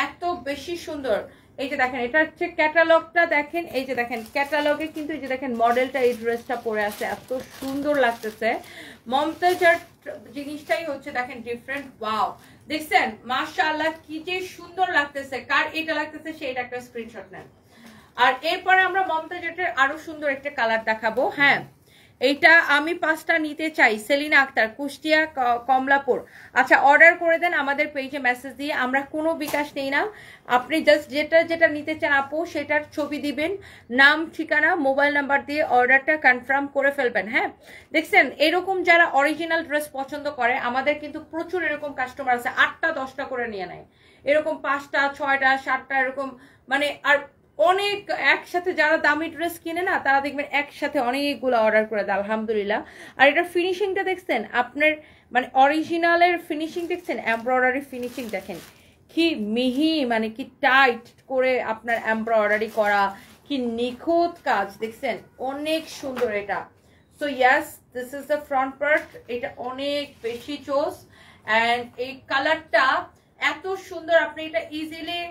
এত বেশি সুন্দর। এই যে দেখেন এটা হচ্ছে ক্যাটালগটা দেখেন, এই যে দেখেন ক্যাটালগে কিন্তু এই যে দেখেন মডেলটা এই ড্রেসটা পরে আছে, এত সুন্দর লাগতেছে। মমতাজ আর্ট জিনিসটাই হচ্ছে দেখেন ডিফারেন্ট, ওয়াও দেখছেন মাশাআল্লাহ কি যে সুন্দর লাগতেছে। কার এটা লাগতেছে সেইটা একটা স্ক্রিনশট নেন। আর এরপরে আমরা মমতাজ আর্টের আরো সুন্দর একটা কালার দেখাবো। হ্যাঁ, এইটা আমি 5টা নিতে চাই, সেলিনা আক্তার, কুষ্টিয়া কমলাপুর। আচ্ছা অর্ডার করে দেন আমাদের পেজে মেসেজ দিয়ে, আমরা কোনো বিকাশ নেই না। আপনি জাস্ট যেটা নিতে চান আপু সেটার ছবি দিবেন, নাম ঠিকানা মোবাইল নাম্বার দিয়ে অর্ডারটা কনফার্ম করে ফেলবেন। হ্যাঁ, দেখছেন এরকম যারা অরিজিনাল ড্রেস পছন্দ করে, আমাদের কিন্তু প্রচুর এরকম কাস্টমার আছে, 8টা 10টা করে নিয়ে নেয়, এরকম 5টা 6টা 7টা এরকম, মানে আর অনেক একসাথে যারা দামি ড্রেস কিনে না তারা দেখবেন একসাথে অনেকগুলো অর্ডার করে দেয়, আলহামদুলিল্লাহ। আর এটার ফিনিশিংটা দেখছেন আপনার, মানে অরিজিনালের ফিনিশিং দেখছেন, এমব্রয়ডারি ফিনিশিং দেখেন কি মিহি, মানে কি টাইট করে আপনার এমব্রয়ডারি করা, কি নিখুঁত কাজ দেখছেন, অনেক সুন্দর এটা। So yes this is the front part, এটা অনেক বেশি চোস। অ্যান্ড এই কালারটা এত সুন্দর, আপনি এটা ইজিলি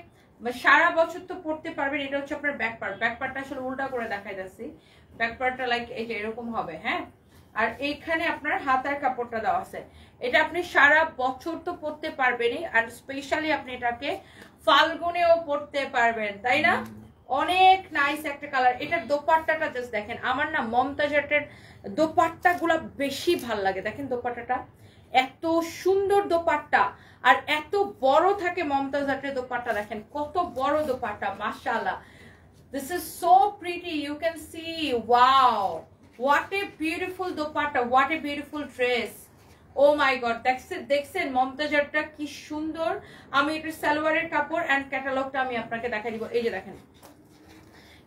সারা বছর তো পড়তে পারবেন। এটা হচ্ছে আপনার ব্যাক পার্ট, ব্যাক পার্টটা আসলে উল্টা করে দেখাই যাচ্ছি, ব্যাক পার্টটা লাইক এই যে এরকম হবে। হ্যাঁ, আর এইখানে আপনার হাতার কাপড়টা দেওয়া আছে, এটা আপনি সারা বছর তো পড়তে পারবেনই, আর স্পেশালি আপনি এটাকে ফাল্গুনেও পড়তে পারবেন, তাই না? অনেক নাইস একটা কালার। এটার দোপাট্টাটা জাস্ট দেখেন, আমার না মমতাজ আর্টের দোপাট্টা গুলা বেশি ভাল লাগে। দেখেন দোপাট্টাটা এত সুন্দর দোপাট্টা, আর এত বড় থাকে মমতাজ আর্টের দোপাট্টা, দেখেন কত বড় দোপাট্টা, মাশাআল্লাহ। This is so pretty, you can see, wow, what a beautiful dupatta, what a beautiful dress. Oh my god, দেখছেন মমতাজ আর্টটা কি সুন্দর। আমি এটা সালোয়ারের কাপড় এন্ড ক্যাটালগটা আমি আপনাকে দেখাই দিব। এই যে দেখেন,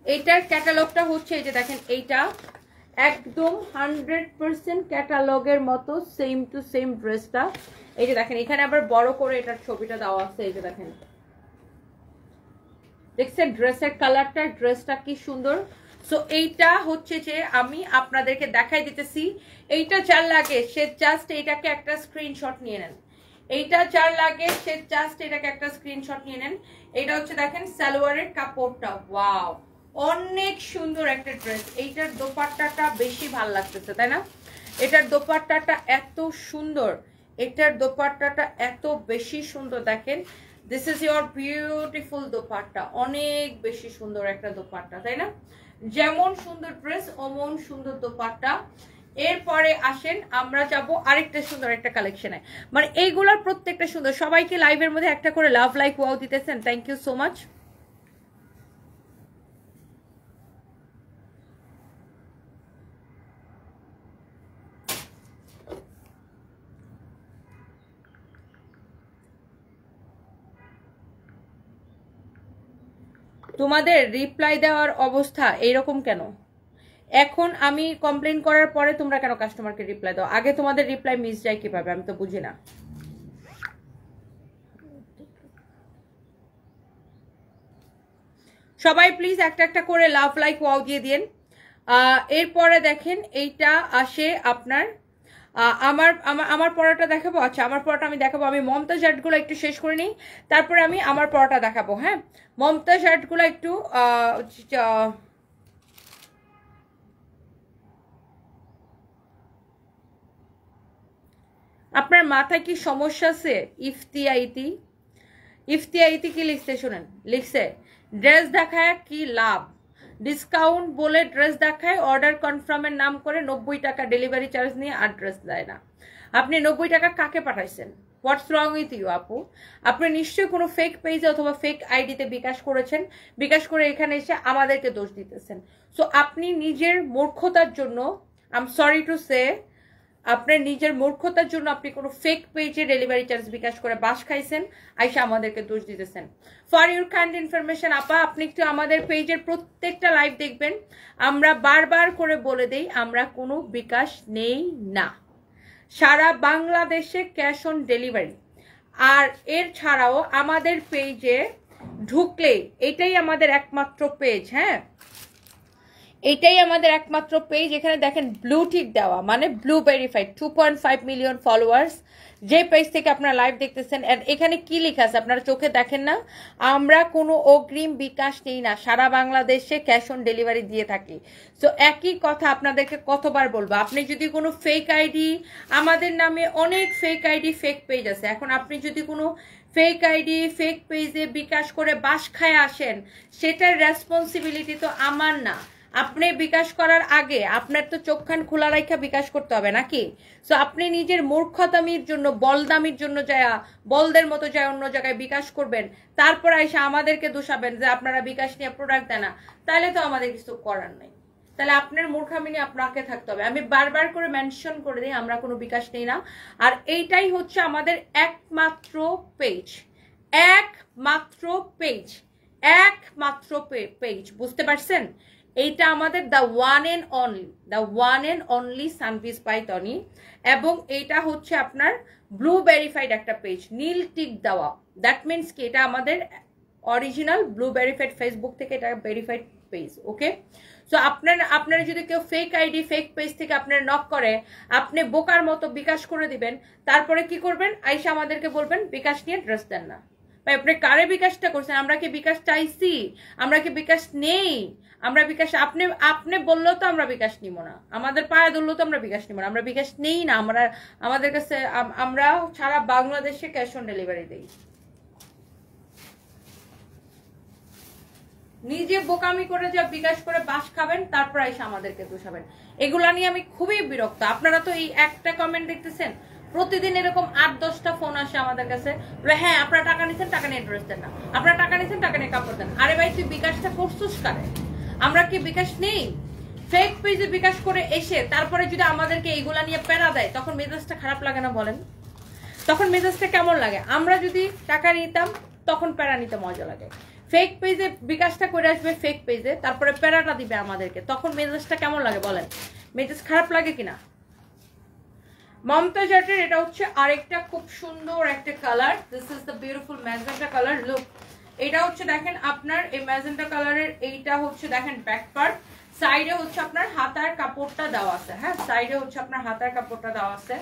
এইটার ক্যাটালগটা হচ্ছে, এই যে দেখেন, এইটা একদম 100% ক্যাটালগের মতো সেম টু সেম ড্রেসটা। এই যে দেখেন, এখানে আবার বড় করে এটার ছবিটা দেওয়া আছে। এই যে দেখেন, দেখছেন ড্রেসের কালারটা, ড্রেসটা কি সুন্দর। সো এইটা হচ্ছে যে আমি আপনাদেরকে দেখাই দিতেছি। এইটা যার লাগে সে জাস্ট এইটাকে একটা স্ক্রিনশট নিয়ে নেন। এইটা যার লাগে সে জাস্ট এটাকে একটা স্ক্রিনশট নিয়ে নেন। এটা হচ্ছে দেখেন সালোয়ারের কাপড়টা, ওয়াও, অনেক সুন্দর একটা ড্রেস। এইটার দোপাট্টাটা বেশি ভাল লাগতেছে, তাই না? এটার দোপাট্টাটা এত সুন্দর, এটার দোপাট্টাটা এত বেশি সুন্দর। দেখেন, this is your beautiful dupatta, অনেক বেশি সুন্দর একটা দোপাট্টা, তাই না? যেমন সুন্দর ড্রেস অমন সুন্দর দোপাট্টা। এরপরে আসেন আমরা যাব আরেকটা সুন্দর একটা কালেকশনে, মানে এইগুলোর প্রত্যেকটা সুন্দর। সবাইকে লাইভের মধ্যে একটা করে লাভ লাইক ওয়াও দিতেছেন, থ্যাংক ইউ সো মাচ। তোমাদের রিপ্লাই দেওয়ার অবস্থা এইরকম কেন? এখন আমি কমপ্লেন করার পরে তোমরা কেন কাস্টমারকে রিপ্লাই দাও? আগে তোমাদের রিপ্লাই মিস যায় কিভাবে, আমি তো বুঝি না। সবাই প্লিজ একটা একটা করে লাভ লাইক ওয়াও দিয়ে দিন। এরপরে দেখেন, এইটা আসে আপনার আমার পড়াটা দেখাবো। আচ্ছা, আমার পড়াটা আমি দেখাবো। আমি মমতাজ আর্টগুলো একটু শেষ করে নিই, তারপরে আমি আমার পড়াটা দেখাবো। হ্যাঁ, মমতাজ আর্টগুলো একটু আপনার মাথায় কি সমস্যা আছে? ইফতিয়াইতি ইফতিয়াইতি কি লিখছে শোনেন, লিখছে ড্রেস দেখায় কি লাভ, ডিসকাউন্ট বলে ড্রেস দেখায়, অর্ডার কনফার্মের নাম করে 90 টাকা ডেলিভারি চার্জ নিয়ে আর ড্রেস দেয় না। আপনি 90 টাকা কাকে পাঠাইছেন? হোয়াটস রং উইথ ইউ আপু? আপনি নিশ্চয়ই কোনো ফেক পেজে অথবা ফেক আইডিতে বিকাশ করেছেন, বিকাশ করে এখানে এসে আমাদেরকে দোষ দিতেছেন। সো আপনি নিজের মূর্খতার জন্য, I am sorry to say, আপনার নিজের মূর্খতার জন্য আপনি কোনো ফেক পেজে ডেলিভারি চার্জ বিকাশ করে বাস খাইছেন, আইসা আমাদেরকে দোষ দিতেছেন। ফর ইউর কাইন্ড ইনফরমেশন আপা, আপনি একটু আমাদের পেজের প্রত্যেকটা লাইভ দেখবেন। আমরা বারবার করে বলে দেই, আমরা কোনো বিকাশ নেই না, সারা বাংলাদেশে ক্যাশ অন ডেলিভারি। আর এর ছাড়াও আমাদের পেজে ঢুকলে, এটাই আমাদের একমাত্র পেজ, হ্যাঁ, এটাই আমাদের একমাত্র পেজ। এখানে দেখেন ব্লু টিক দেওয়া, মানে ব্লু ভেরিফাইড, 2.5 মিলিয়ন ফলোয়ার্স। যে পেজ থেকে আপনারা লাইভ দেখতেছেন, এখানে কি লেখা আছে আপনারা চোখে দেখেন না? আমরা কোনো অগ্রিম বিকাশ নেই না, সারা বাংলাদেশে ক্যাশ অন ডেলিভারি দিয়ে থাকি। সো একই কথা আপনাদেরকে কতবার বলবো, আপনি যদি কোনো ফেক আইডি, আমাদের নামে অনেক ফেক আইডি ফেক পেজ আছে, এখন আপনি যদি কোনো ফেক আইডি ফেক পেজে বিকাশ করে বাস খায় আসেন, সেটার রেসপন্সিবিলিটি তো আমার না। আপনি বিকাশ করার আগে আপনার তো চোখখান খোলা রাখা বিকাশ করতে হবে নাকি? সো আপনি নিজের মূর্খতামির জন্য, বলদামির জন্য যায়, বলদের মতো যায় অন্য জায়গায় বিকাশ করবেন, তারপর এসে আমাদেরকে দোষাবেন যে আপনারা বিকাশ নিয়ে প্রোডাক্ট দেন না, তাহলে তো আমাদের কিছু করার নাই। তাহলে আপনার মূর্খামি নিয়ে আপনাকে থাকতে হবে। আমি বারবার করে মেনশন করে দিই, আমরা কোনো বিকাশ নেই না। আর এইটাই হচ্ছে আমাদের একমাত্র পেজ, একমাত্র পেজ, একমাত্র পেজ, বুঝতে পারছেন? এইটা আমাদের the one and only Sanvi's by Tony. এবং এইটা হচ্ছে আপনার ব্লু ভেরিফাইড একটা পেজ, নীল টিক দেওয়া। দ্যাট মিনস কি, এটা আমাদের অরিজিনাল ব্লু ভেরিফাইড, ফেসবুক থেকে এটা ভেরিফাইড পেজ। ওকে, সো আপনারা যদি কেউ ফেক আইডি ফেক পেজ থেকে আপনার নক করে, আপনি বোকার মতো বিকাশ করে দিবেন, তারপরে কি করবেন? আইসা আমাদেরকে বলবেন বিকাশ নিয়ে ড্রেস দেন না। ভাই আপনি কারে বিকাশটা করছেন? আমরা কি বিকাশ চাইছি? আমরা কি বিকাশ নেই? আমরা বিকাশ, আপনি বললেও তো আমরা বিকাশ নিব না, আমাদের পায়ে ধরলেও তো আমরা বিকাশ নিব না, আমরা বিকাশ নেই না। আমাদের কাছে, আমরা সারা বাংলাদেশে ক্যাশ অন ডেলিভারি দেই। নিজে বোকামি করে যা বিকাশ করে বাস খাবেন, তারপর এসে আমাদেরকে দোষাবেন। এগুলা নিয়ে আমি খুবই বিরক্ত। আপনারা তো এই একটা কমেন্ট দেখতেছেন, প্রতিদিন এরকম 8-10টা ফোন আসে আমাদের কাছে, হ্যাঁ আপনারা টাকা নিছেন, টাকা নিয়ে ড্রেস দেন না, আপনারা টাকা নিছেন, টাকা নিয়ে কাপড় দেন। আরে ভাই তুই বিকাশটা করছিস কারে? আমরা কি বিকাশ নেই? ফেক পেজে বিকাশ করে এসে তারপরে যদি আমাদেরকে এইগুলা নিয়ে প্যারা দেয় তখন মেজাজটা খারাপ লাগে না বলেন? তখন মেজাজটা কেমন লাগে? আমরা যদি টাকা নিতাম তখন প্যারা নিতে মজা লাগে। ফেক পেজে বিকাশটা করে আসবে, ফেক পেজে তারপরে প্যারাটা দিবে আমাদেরকে, তখন মেজাজটা কেমন লাগে বলেন? মেজাজ খারাপ লাগে কিনা? মমতাজ আর্টের এটা হচ্ছে আরেকটা খুব সুন্দর একটা colour. This is the beautiful magenta colour. Look, এটা হচ্ছে দেখেন আপনার এই ম্যাজেন্টা কালারের, এইটা হচ্ছে দেখেন ব্যাক পার্ট, সাইডে হচ্ছে আপনার হাতার কাপড়টা দেওয়া আছে। হ্যাঁ, সাইডে হচ্ছে আপনার হাতার কাপড়টা দেওয়া আছে।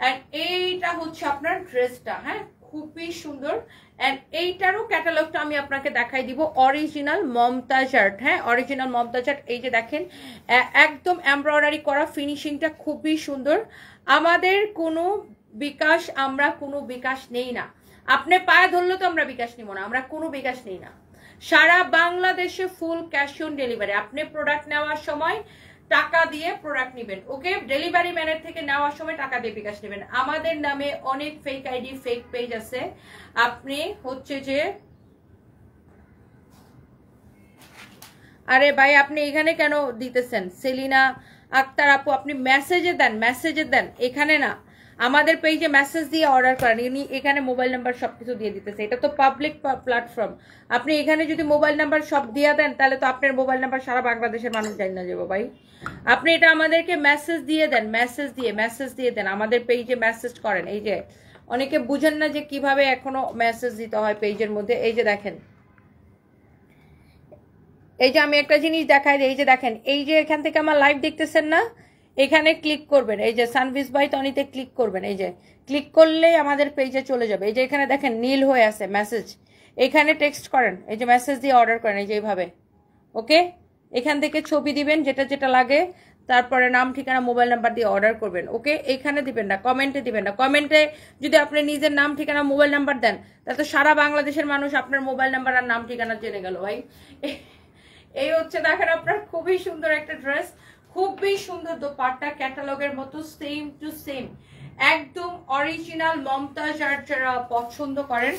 এন্ড এইটা হচ্ছে আপনার ড্রেসটা। হ্যাঁ, খুবই সুন্দর। এন্ড এইটারও ক্যাটালগটা আমি আপনাকে দেখাই দিব। Original Mumtaz art. হ্যাঁ, অরিজিনাল মমতাজ আর্ট। এই যে দেখেন একদম এমব্রয়ডারি করা, ফিনিশিংটা খুবই সুন্দর। আমাদের কোনো বিকাশ, আমরা কোনো বিকাশ নেই না। আপনি পায়ে ধরলে তো আমরা বিকাশ নিব না, আমরা কোনো বিকাশ নেই না। সারা বাংলাদেশে ফুল ক্যাশ অন ডেলিভারি। আপনি প্রোডাক্ট নেওয়ার সময় টাকা দিয়ে প্রোডাক্ট নেবেন, ওকে? ডেলিভারি ম্যানের থেকে নেওয়ার সময় টাকা দিয়ে বিকাশ নেবেন। আমাদের নামে অনেক ফেক আইডি, ফেক পেজ আছে। আপনি হচ্ছে যে, আরে ভাই আপনি এখানে কেন দিতেছেন? সেলিনা আক্তার আপু, আপনি মেসেজে দেন, মেসেজে দেন, এখানে না। আমাদের পেজে মেসেজ দিয়ে অর্ডার করেন। ইনি এখানে মোবাইল নাম্বার সবকিছু দিয়ে দিতেছে, এটা তো পাবলিক প্ল্যাটফর্ম। আপনি এখানে যদি মোবাইল নাম্বার সব দিয়ে দেন তাহলে তো আপনার মোবাইল নাম্বার সারা বাংলাদেশের মানুষ জানি না যাবো ভাই। আপনি এটা আমাদেরকে মেসেজ দিয়ে দেন, মেসেজ দিয়ে দেন, আমাদের পেজে মেসেজ করেন। এই যে অনেকে বুঝেন না যে কিভাবে এখনো মেসেজ দিতে হয় পেজের মধ্যে। এই যে দেখেন, এই যে আমি একটা জিনিস দেখাই দিই। এই যে দেখেন, এই যে এখান থেকে আমার লাইভ দেখতেছেন না, এখানে ক্লিক করবেন, এই যে সানভিস বাই টনিতে ক্লিক করবেন। এই যে ক্লিক করলেই আমাদের পেজে চলে যাবে। এই যে এখানে দেখেন নীল হয়ে আছে মেসেজ, এখানে টেক্সট করেন, এই যে মেসেজ দিয়ে অর্ডার করেন, এই যে এইভাবে, ওকে? এখান থেকে ছবি দিবেন যেটা যেটা লাগে, তারপরে নাম, ঠিকানা, মোবাইল নাম্বার দিয়ে অর্ডার করবেন, ওকে? এখানে দিবেন না, কমেন্টে দিবেন না। কমেন্টে যদি আপনি নিজের নাম, ঠিকানা, মোবাইল নাম্বার দেন তাহলে তো সারা বাংলাদেশের মানুষ আপনার মোবাইল নাম্বার আর নাম ঠিকানা জেনে গেল ভাই। এই হচ্ছে দেখেন আপনার খুবই সুন্দর একটা ড্রেস, খুবই সুন্দর দোপাট্টা, ক্যাটালগের মতো সেম টু সেম, একদম অরিজিনাল মমতাজ আর্ট যারা পছন্দ করেন,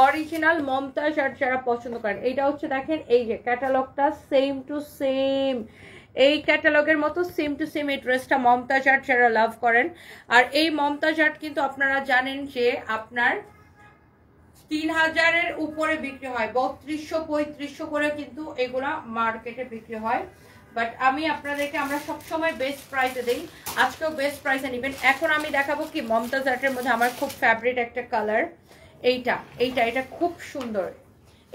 অরিজিনাল মমতাজ আর্ট যারা পছন্দ করেন। এইটা হচ্ছে দেখেন এই যে ক্যাটালগটা সেম টু সেম, এই ক্যাটালগের মতো সেম টু সেম এই ড্রেসটা মমতাজ আর্ট যারা লাভ করেন। আর এই মমতাজ আর্ট কিন্তু আপনারা জানেন যে আপনার 3000-এর উপরে বিক্রি হয়, 3200-3500 করে কিন্তু এগুলা মার্কেটে বিক্রি হয়। বাট আমি আপনাদেরকে, আমরা সবসময় বেস্ট প্রাইসে দিই, আজকেও বেস্ট প্রাইসে নেবেন। এখন আমি দেখাবো কি মমতাজ আর্টের মধ্যে আমার খুব ফেভারিট একটা কালার, এটা খুব সুন্দর।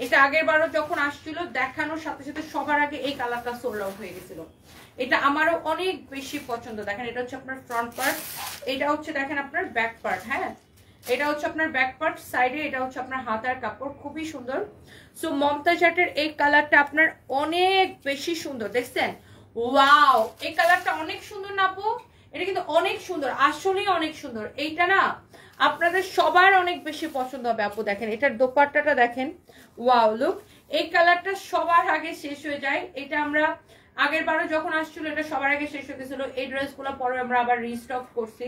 এটা আগের বারও যখন আসছিল দেখানোর সাথে সাথে সবার আগে এই কালারটা সোল্ড আউট হয়ে গেছিল। এটা আমারও অনেক বেশি পছন্দ। দেখেন এটা হচ্ছে আপনার ফ্রন্ট পার্ট, এটা হচ্ছে দেখেন আপনার ব্যাক পার্ট। হ্যাঁ, এটা হচ্ছে আপনার ব্যাক পার্ট, সাইডে এটা হচ্ছে আপনার হাতার কাপড়, খুবই সুন্দর। সো মমতাজ আর্টের এই কালারটা আপনার অনেক বেশি সুন্দর, দেখছেন? ওয়াও, এই কালারটা অনেক সুন্দর না আপু? এটা কিন্তু অনেক সুন্দর, আসলেই অনেক সুন্দর। এইটা না আপনাদের সবার অনেক বেশি পছন্দ হবে আপু। দেখেন এটার দোপাট্টাটা দেখেন, ওয়াও লুক, এই কালারটা সবার আগে শেষ হয়ে যায়। এটা আমরা আগের বারও যখন আসছিল এটা সবার আগে শেষ হয়ে গেছিল, এই ড্রেসগুলো পরে আমরা আবার রিস্টক করছি।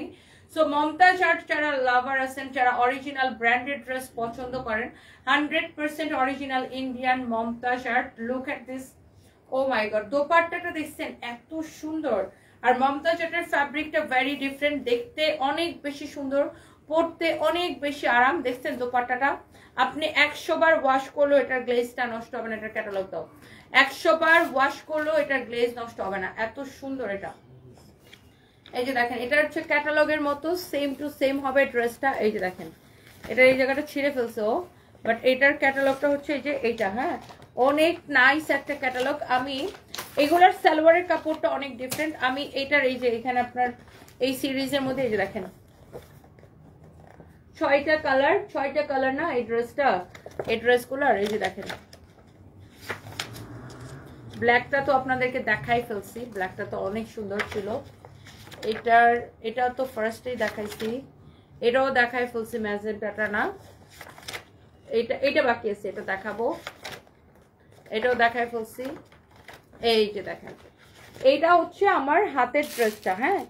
সো মমতাজ আর্ট যারা লাভার আছেন, যারা অরিজিনাল ব্র্যান্ডেড ড্রেস পছন্দ করেন, 100% original Indian Mumtaz art. Look at this, oh my god, দোপাট্টাটা দেখছেন এত সুন্দর। আর মমতাজ আর্টের ফ্যাব্রিকটা ভেরি ডিফারেন্ট, দেখতে অনেক বেশি সুন্দর, পরতে অনেক বেশি আরাম। দেখছেন দোপাট্টাটা, আপনি 100 বার ওয়াশ করলেও এটার গ্লেজটা নষ্ট হবে না। এটার ক্যাটালগ দাও, 100 বার ওয়াশ করলেও এটার গ্লেজ নষ্ট হবে না, এত সুন্দর এটা। এই যে দেখেন এটা হচ্ছে ক্যাটালগের মতো সেম টু সেম হবে ড্রেসটা। এই যে দেখেন এটা এই জায়গাটা ছিঁড়ে ফেলছে ও, বাট এটার ক্যাটালগটা হচ্ছে এই যে এইটা। হ্যাঁ, অনেক নাইস একটা ক্যাটালগ। আমি এগুলার সালোয়ারের কাপড়টা অনেক ডিফারেন্ট। আমি এটার এই যে এখানে আপনার এই সিরিজের মধ্যে এই যে দেখেন 6টা কালার না এই ড্রেসটা, এই ড্রেসগুলার। এই যে দেখেন ব্ল্যাকটা তো আপনাদেরকে দেখাই ফেলছি, ব্ল্যাকটা তো অনেক সুন্দর ছিল। এটা তো ফার্স্টেই দেখাইছি, এটাও দেখাই ফেলছি, ম্যাজেন্টাটা না, এটা বাকি আছে, এটা দেখাবো, এটাও দেখাই ফেলছি। এই যে দেখেন এইটা হচ্ছে আমার হাতের ড্রেসটা। হ্যাঁ,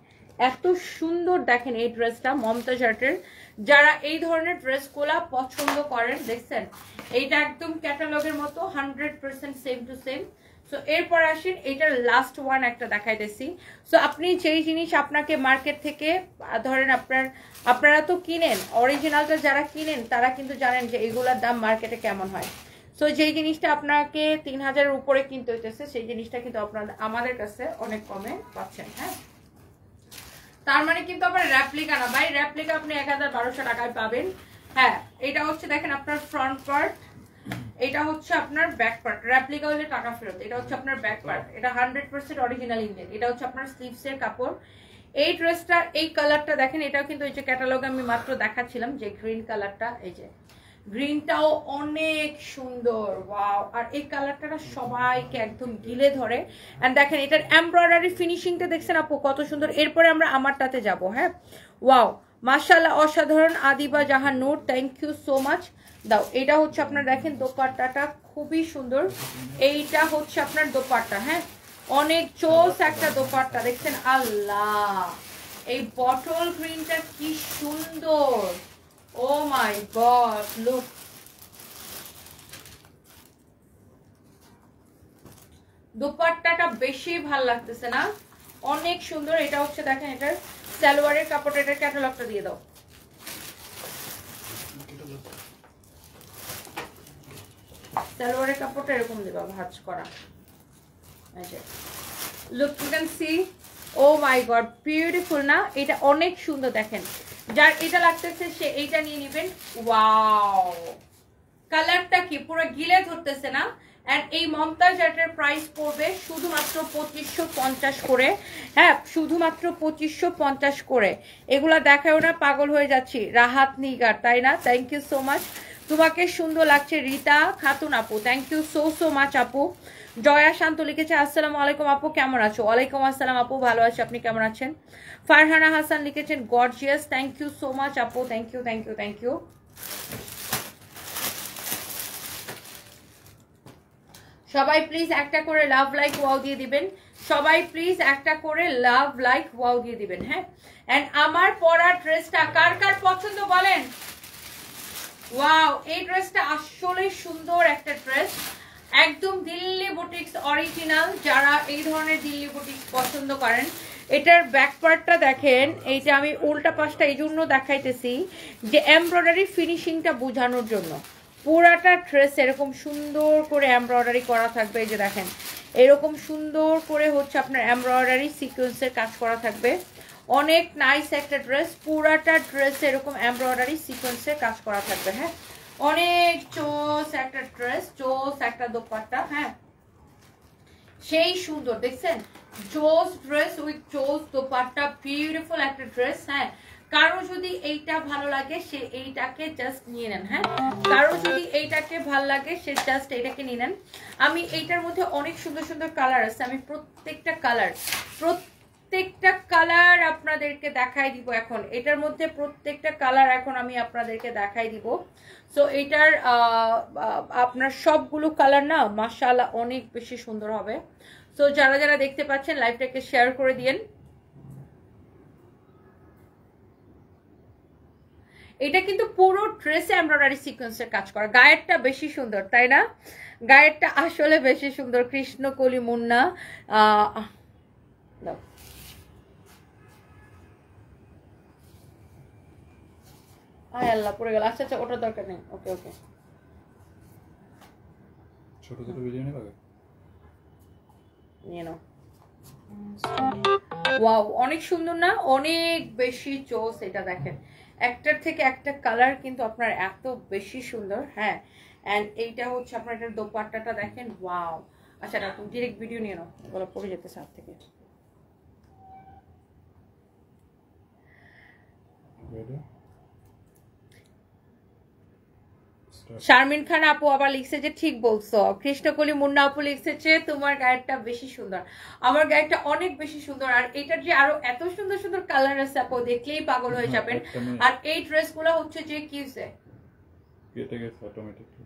এত সুন্দর দেখেন এই ড্রেসটা মমতাজ আর্টের। যারা এই ধরনের ড্রেসগুলা পছন্দ করেন দেখছেন, এইটা একদম ক্যাটালগের মতো 100% সেম টু সেম। সো এরপর আসেন এটার লাস্ট ওয়ান একটা দেখাইতেছি। সো আপনি যেই জিনিস আপনাকে মার্কেট থেকে ধরেন আপনারা তো কিনেন, অরিজিনালটা যারা কিনেন তারা কিন্তু জানেন যে এগুলোর দাম মার্কেটে কেমন হয়। সো যেই জিনিসটা আপনাকে 3000-এর উপরে কিনতে হইতেছে সেই জিনিসটা কিন্তু আপনারা আমাদের কাছে অনেক কমে পাচ্ছেন। হ্যাঁ, তার মানে কিন্তু আবার রেপ্লিকা না ভাই, রেপ্লিকা আপনি 1000-1200 টাকায় পাবেন। হ্যাঁ, এটা হচ্ছে দেখেন আপনার ফ্রন্ট পার্ট, এটা হচ্ছে আপনার ব্যাক পার্ট। রেপ্লিকা হলে টাকা ফেরত, এটা হচ্ছে আপনার ব্যাক পার্ট, এটা 100% অরিজিনাল ইন্ডিয়ান। এটা হচ্ছে আপনার স্লিভসের কাপড়। এই ড্রেসটার এই কালারটা দেখেন, এটাও কিন্তু এই যে ক্যাটালগে আমি মাত্র দেখাচ্ছিলাম যে গ্রিন কালারটা, এই যে গ্রিনটাও অনেক সুন্দর, ওয়াও। আর এই কালারটা সবাইকে একদম গিলে ধরে। এন্ড দেখেন এটার এমব্রয়ডারি ফিনিশিংটা দেখছেন আপু কত সুন্দর। এরপরে আমরা আমারটাতে যাব। হ্যাঁ, ওয়াও, মাশাআল্লাহ, অসাধারণ। আদিবা জাহান নূর, থ্যাংক ইউ সো মাচ। দাও, এটা হচ্ছে আপনার দেখেন দোপাট্টাটা খুবই সুন্দর। এইটা হচ্ছে আপনার দোপাট্টা। হ্যাঁ, অনেক চোস একটা দোপাট্টা দেখছেন। আল্লাহ, এই বটল গ্রিনটা কি সুন্দর, ও মাই গড, লুক। দোপাট্টাটা বেশি ভাল লাগতেছে না, অনেক সুন্দর। এটা হচ্ছে দেখেন এটার সালোয়ারের কাপড়, এটার ক্যাটালগটা দিয়ে দাও। সালোয়ারের কাপড়টা এরকম দিবা ভাঁজ করা। Look, you can see, oh my god, beautiful না? এটা অনেক সুন্দর। দেখেন যার এটা লাগতেছে সে এইটা নিয়ে নেবেন। ওয়াও, কালারটা কি পুরো গিলে ধরতেছে না? এন্ড এই মমতাজ আর্টের প্রাইস পড়বে শুধুমাত্র 2550 করে। হ্যাঁ, শুধুমাত্র 2550 করে। এগুলা দেখাও না, পাগল হয়ে যাচ্ছি। রাহাত নিগার, তাই না? Thank you so much. তোমাকে সুন্দর লাগছে রীতা খাতুন আপু, thank you so so much আপু। জয়া শান্ত লিখেছে আসসালামু আলাইকুম আপু, কেমন আছো? ওয়ালাইকুম আসসালাম আপু, ভালো আছি, আপনি কেমন আছেন? ফারহানা হাসান লিখেছেন gorgeous, thank you so much আপু, thank you thank you thank you. সবাই প্লিজ একটা করে লাভ লাইক ওয়াও দিয়ে দিবেন। সবাই প্লিজ একটা করে লাভ লাইক ওয়াও দিয়ে দিবেন। হ্যাঁ, এন্ড আমার পরা ড্রেসটা কার কার পছন্দ বলেন? ওয়াও, এই ড্রেসটা আসলে সুন্দর একটা ড্রেস, একদম দিল্লি বুটিক্স অরিজিনাল। যারা এই ধরনের দিল্লি বুটিক্স পছন্দ করেন, এটার ব্যাক পার্টটা দেখেন। এইটা আমি উল্টা পাশটা এই জন্য দেখাইতেছি যে এমব্রয়ডারি ফিনিশিংটা বোঝানোর জন্য। পুরাটা ড্রেস এরকম সুন্দর করে এমব্রয়ডারি করা থাকবে। এই যে দেখেন এরকম সুন্দর করে হচ্ছে আপনার এমব্রয়ডারি সিকোয়েন্সের কাজ করা থাকবে। অনেক নাইস একটা ড্রেস, পুরাটা ড্রেস এরকম এমব্রয়ডারি সিকোয়েন্সের কাজ করা থাকবে। হ্যাঁ, অনেক চোস একটা ড্রেস, চোস একটা দোপাট্টা। হ্যাঁ, সেই সুন্দর দেখছেন, চোস ড্রেস উইথ চোস দোপাট্টা, বিউটিফুল একটা ড্রেস। হ্যাঁ, কারো যদি এইটা ভালো লাগে সে এইটাকে জাস্ট নিয়ে নেন। হ্যাঁ, কারো যদি এইটাকে ভালো লাগে সে জাস্ট এইটাকে নিয়ে নেন। আমি এইটার মধ্যে অনেক সুন্দর সুন্দর কালার আছে, আমি প্রত্যেকটা কালার আপনাদেরকে দেখাই দিব এখন। এটার মধ্যে প্রত্যেকটা কালার এখন আমি আপনাদেরকে দেখাই দিব। সো এটার আপনার সবগুলো কালার না মাশাআল্লাহ অনেক বেশি সুন্দর হবে। সো যারা যারা দেখতে পাচ্ছেন লাইভটাকে শেয়ার করে দিয়েন। এটা কিন্তু পুরো ড্রেসে এমব্রয়ডারি সিকোয়েন্সের কাজ করা। গায়েরটা বেশি সুন্দর, তাই না? গায়েরটা আসলে বেশি সুন্দর। কৃষ্ণকলি মুন্না, আয় আল্লাহ পড়ে গেল। আচ্ছা আচ্ছা, ওটার দরকার নেই। ওকে ওকে, ছোট ছোট ভিডিও নেবে, নিয়ে নাও। ওয়াও, অনেক সুন্দর না? অনেক বেশি চোস। এটা দেখেন একটার থেকে একটা কালার কিন্তু আপনার এত বেশি সুন্দর। হ্যাঁ, এন্ড এইটা হচ্ছে আপনার এটার দোপাট্টাটা দেখেন। ওয়াও, আচ্ছা না তুমি ডিরেক্ট ভিডিও নিয়ে নাও, বলো পড়ে যেতে সাথ থেকে। শারমিন খান আপু আবার লিখছে যে ঠিক বলছো। কৃষ্ণকলি মুন্না আপু লিখছে তোমার গায়েরটা বেশি সুন্দর। আমার গায়েরটা অনেক বেশি সুন্দর। আর এটার যে আরো এত সুন্দর সুন্দর কালার আছে আপু, দেখলেই পাগল হয়ে যাবেন। আর এই ড্রেসগুলো হচ্ছে যে কি হইছে, কেটে গেছে অটোমেটিকলি।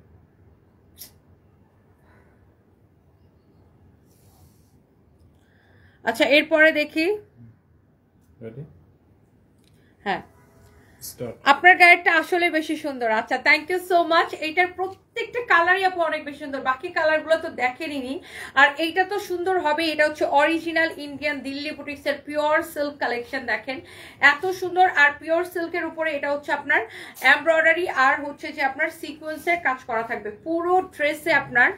আচ্ছা এরপরে দেখি রেডি হ্যাঁ স্টার্ট। আপনার গায়েরটা আসলে বেশি সুন্দর। আচ্ছা থ্যাংক ইউ সো মাচ। এইটার প্রত্যেকটা কালারই আপু অনেক বেশি সুন্দর, বাকি কালারগুলো তো দেখেনি। আর এইটা তো সুন্দর হবে। এটা হচ্ছে অরিজিনাল ইন্ডিয়ান দিল্লি বুটিক্সের পিওর সিল্ক কালেকশন। দেখেন এত সুন্দর। আর পিওর সিল্কের উপরে এটা হচ্ছে আপনার এমব্রয়ডারি আর হচ্ছে যে আপনার সিকোয়েন্সের কাজ করা থাকবে পুরো ড্রেসে আপনার।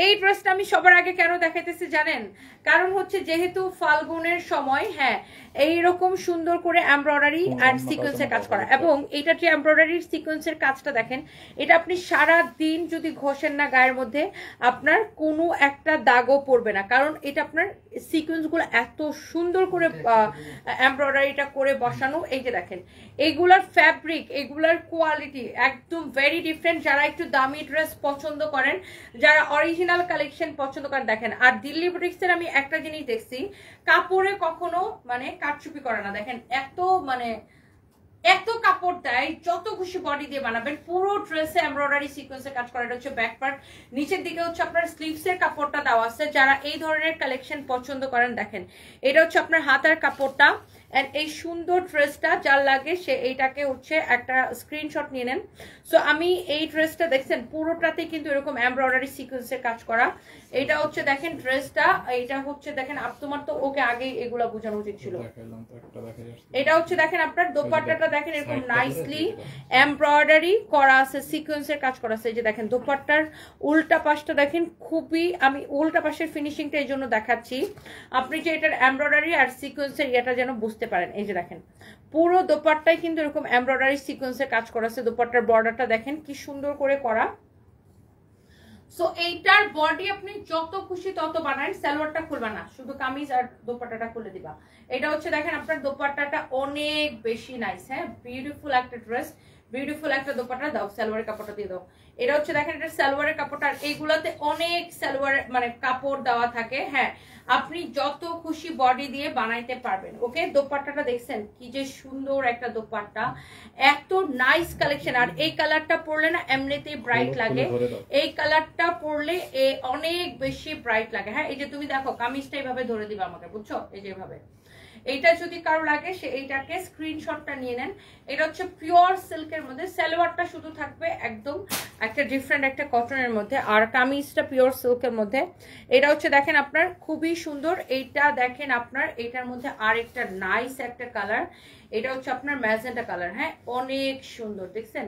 এই ড্রেসটা আমি সবার আগে কেন দেখাইতেছি জানেন? কারণ হচ্ছে যেহেতু ফাল্গুনের সময়, হ্যাঁ এইরকম সুন্দর করে এমব্রয়ডারি আর সিকোয়েন্সের কাজ করা, এবং এটা যে এমব্রয়ডারির সিকোয়েন্সের কাজটা দেখেন, এটা আপনি সারা দিন যদি ঘষেন না গায়ের মধ্যে আপনার কোনো একটা দাগও পড়বে না, কারণ এটা আপনার সিকোয়েন্সগুলো এত সুন্দর করে এমব্রয়ডারিটা করে বসানো। এই যে দেখেন এইগুলার ফ্যাব্রিক, এগুলার কোয়ালিটি একদম ভেরি ডিফারেন্ট। যারা একটু দামি ড্রেস পছন্দ করেন, যারা অরিজিনাল কালেকশন পছন্দ করেন, দেখেন। আর দিল্লি বুটিক্সের আমি একটা জিনিস দেখছি, কাপড়ে কখনো মানে কারচুপি করে না। দেখেন এত কাপড় দেয়, যত খুশি বডি দিয়ে বানাবেন। পুরো ড্রেসে এমব্রয়ডারি সিকোয়েন্সের কাজ করা। এটা হচ্ছে ব্যাক পার্ট, নিচের দিকে হচ্ছে আপনার স্লিভসের কাপড়টা দেওয়া আছে। যারা এই ধরনের কালেকশন পছন্দ করেন, দেখেন এটা হচ্ছে আপনার হাতার কাপড়টা। এন্ড এই সুন্দর ড্রেসটা যার লাগে সে এইটাকে হচ্ছে একটা স্ক্রিনশট নিয়ে নেন। সো আমি এই ড্রেসটা দেখছেন পুরোটাতে কিন্তু এরকম এমব্রয়ডারি সিকোয়েন্সের কাজ করা। এটা হচ্ছে দেখেন ড্রেসটা, এটা হচ্ছে দেখেন তোমার তো ওকে আগে এগুলা বোঝানো উচিত ছিল। এটা হচ্ছে দেখেন আপনার দোপাট্টাটা দেখেন এরকম নাইসলি এমব্রয়ডারি করা আছে, সিকোয়েন্সের কাজ করা আছে। এই যে দেখেন দোপাট্টার উল্টা পাশটা দেখেন, খুবই আমি উল্টা পাশের ফিনিশিংটা এই জন্য দেখাচ্ছি আপনি যে এটার এমব্রয়ডারি আর সিকোয়েন্সের এটা যেন বুঝতে পারেন। এই যে দেখেন পুরো দোপাট্টায় কিন্তু এরকম এমব্রয়ডারি সিকোয়েন্সের কাজ করা আছে। দোপাট্টার বর্ডারটা দেখেন কি সুন্দর করে করা। সো এইটার বডি আপনি যত খুশি তত বানান, সালোয়ারটা খুলবা না, শুধু কামিজ আর দোপাট্টাটা খুলে দিবা। এটা হচ্ছে দেখেন আপনার দোপাট্টাটা অনেক বেশি নাইস। হ্যাঁ বিউটিফুল একটা ড্রেস, বিউটিফুল একটা দোপাট্টা দাও, সালোয়ারের কাপড়টা দিয়ে দাও। এটা হচ্ছে দেখেন এটা সালোয়ারের কাপড়টা। আর এইগুলাতে অনেক সালোয়ার মানে কাপড় দেওয়া থাকে। হ্যাঁ আপনি যত খুশি বডি দিয়ে বানাইতে পারবেন। ওকে দোপাট্টাটা দেখছেন কি যে সুন্দর একটা দোপাট্টা, এত নাইস কালেকশন। আর এই কালারটা পরলে না এমনিতেই ব্রাইট লাগে, এই কালারটা পরলে অনেক বেশি ব্রাইট লাগে। হ্যাঁ এই যে তুমি দেখো কামিজটা এইভাবে ধরে দিবা আমাকে, বুঝছো? এই যে এইভাবে। এইটা যদি কারো লাগে সে এইটাকে স্ক্রিনশটটা নিয়ে নেন। এটা হচ্ছে পিওর সিল্কের মধ্যে, সালোয়ারটা শুধু থাকবে একদম একটা ডিফারেন্ট একটা কটনের মধ্যে, আর কামিজটা পিওর সিল্কের মধ্যে। এটা হচ্ছে দেখেন আপনার খুবই সুন্দর। এইটা দেখেন আপনার এটার মধ্যে আরেকটা নাইস একটা কালার, এটা হচ্ছে আপনার ম্যাজেন্টা কালার। হ্যাঁ অনেক সুন্দর দেখছেন।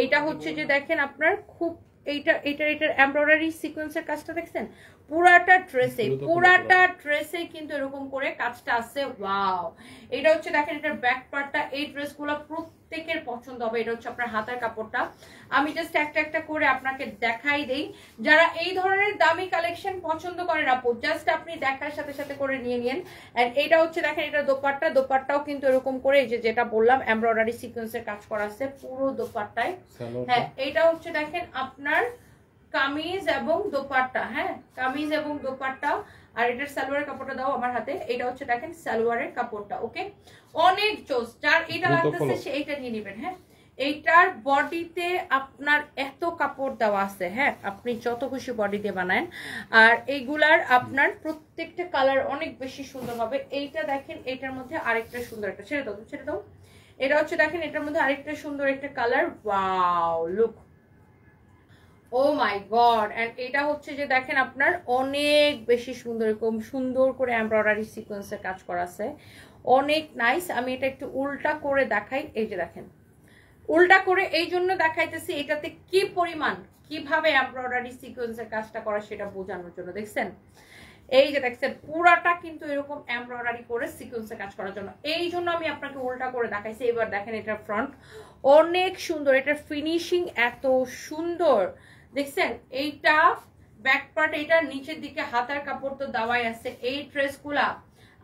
এইটা হচ্ছে যে দেখেন আপনার খুব এটার এমব্রয়ডারি সিকোয়েন্সের কাজটা দেখছেন পুরাটা ড্রেসে কিন্তু এরকম করে কাজটা আছে। ওয়াও এটা হচ্ছে দেখেন এটার ব্যাক পার্টটা। এই ড্রেসগুলো প্রত্যেকের পছন্দ হবে। এটা হচ্ছে আপনার হাতার কাপড়টা। আমি জাস্ট একটা একটা করে আপনাকে দেখাই দেই। যারা এই ধরনের দামি কালেকশন পছন্দ করেন আপু, জাস্ট আপনি দেখার সাথে সাথে করে নিয়ে নিন। এন্ড এটা হচ্ছে দেখেন এটা দোপাট্টা, দোপাট্টাও কিন্তু এরকম করে এই যে যেটা বললাম এমব্রয়ডারি সিকোয়েন্সের কাজ করা আছে পুরো দোপাট্টায়। হ্যাঁ এটা হচ্ছে দেখেন আপনার কামিজ এবং দোপাট্টা। হ্যাঁ কামিজ এবং দোপাট্টা। আর এটার সালোয়ারের কাপড়টা দাও আমার হাতে। এটা হচ্ছে দেখেন সালোয়ারের কাপড়টা। ওকে অনেক জোস, যার এটা লাগতেছে সে এইটা নিয়ে নেবেন। হ্যাঁ এইটার বডিতে আপনার এত কাপড় দেওয়া আছে। হ্যাঁ আপনি যত খুশি বডি দিয়ে বানান। আর এইগুলার আপনার প্রত্যেকটা কালার অনেক বেশি সুন্দর হবে। এইটা দেখেন এটার মধ্যে আরেকটা সুন্দর একটা, ছেড়ে দাও। এটা হচ্ছে দেখেন এটার মধ্যে আরেকটা সুন্দর একটা colour. Wow look, oh my god. And এটা হচ্ছে যে দেখেন আপনার অনেক বেশি সুন্দর, এরকম সুন্দর করে এমব্রয়ডারি সিকোয়েন্সের কাজ করা আছে, অনেক নাইস। আমি এটা একটু উল্টা করে দেখাই। এই যে দেখেন উল্টা করে এই জন্য দেখাইতেছি এটাতে কি পরিমাণ কিভাবে এমব্রয়ডারি সিকোয়েন্সের কাজটা করা সেটা বোঝানোর জন্য। দেখছেন এই যে দেখছেন পুরাটা কিন্তু এরকম এমব্রয়ডারি করে সিকোয়েন্সের কাজ করার জন্য, এই জন্য আমি আপনাকে উল্টা করে দেখাইছি। এবার দেখেন এটার ফ্রন্ট অনেক সুন্দর, এটার ফিনিশিং এত সুন্দর দেখছেন। এইটা ব্যাক পার্ট, এটা নিচের দিকে হাতার কাপড় তো দেওয়াই আছে। এই ড্রেসগুলা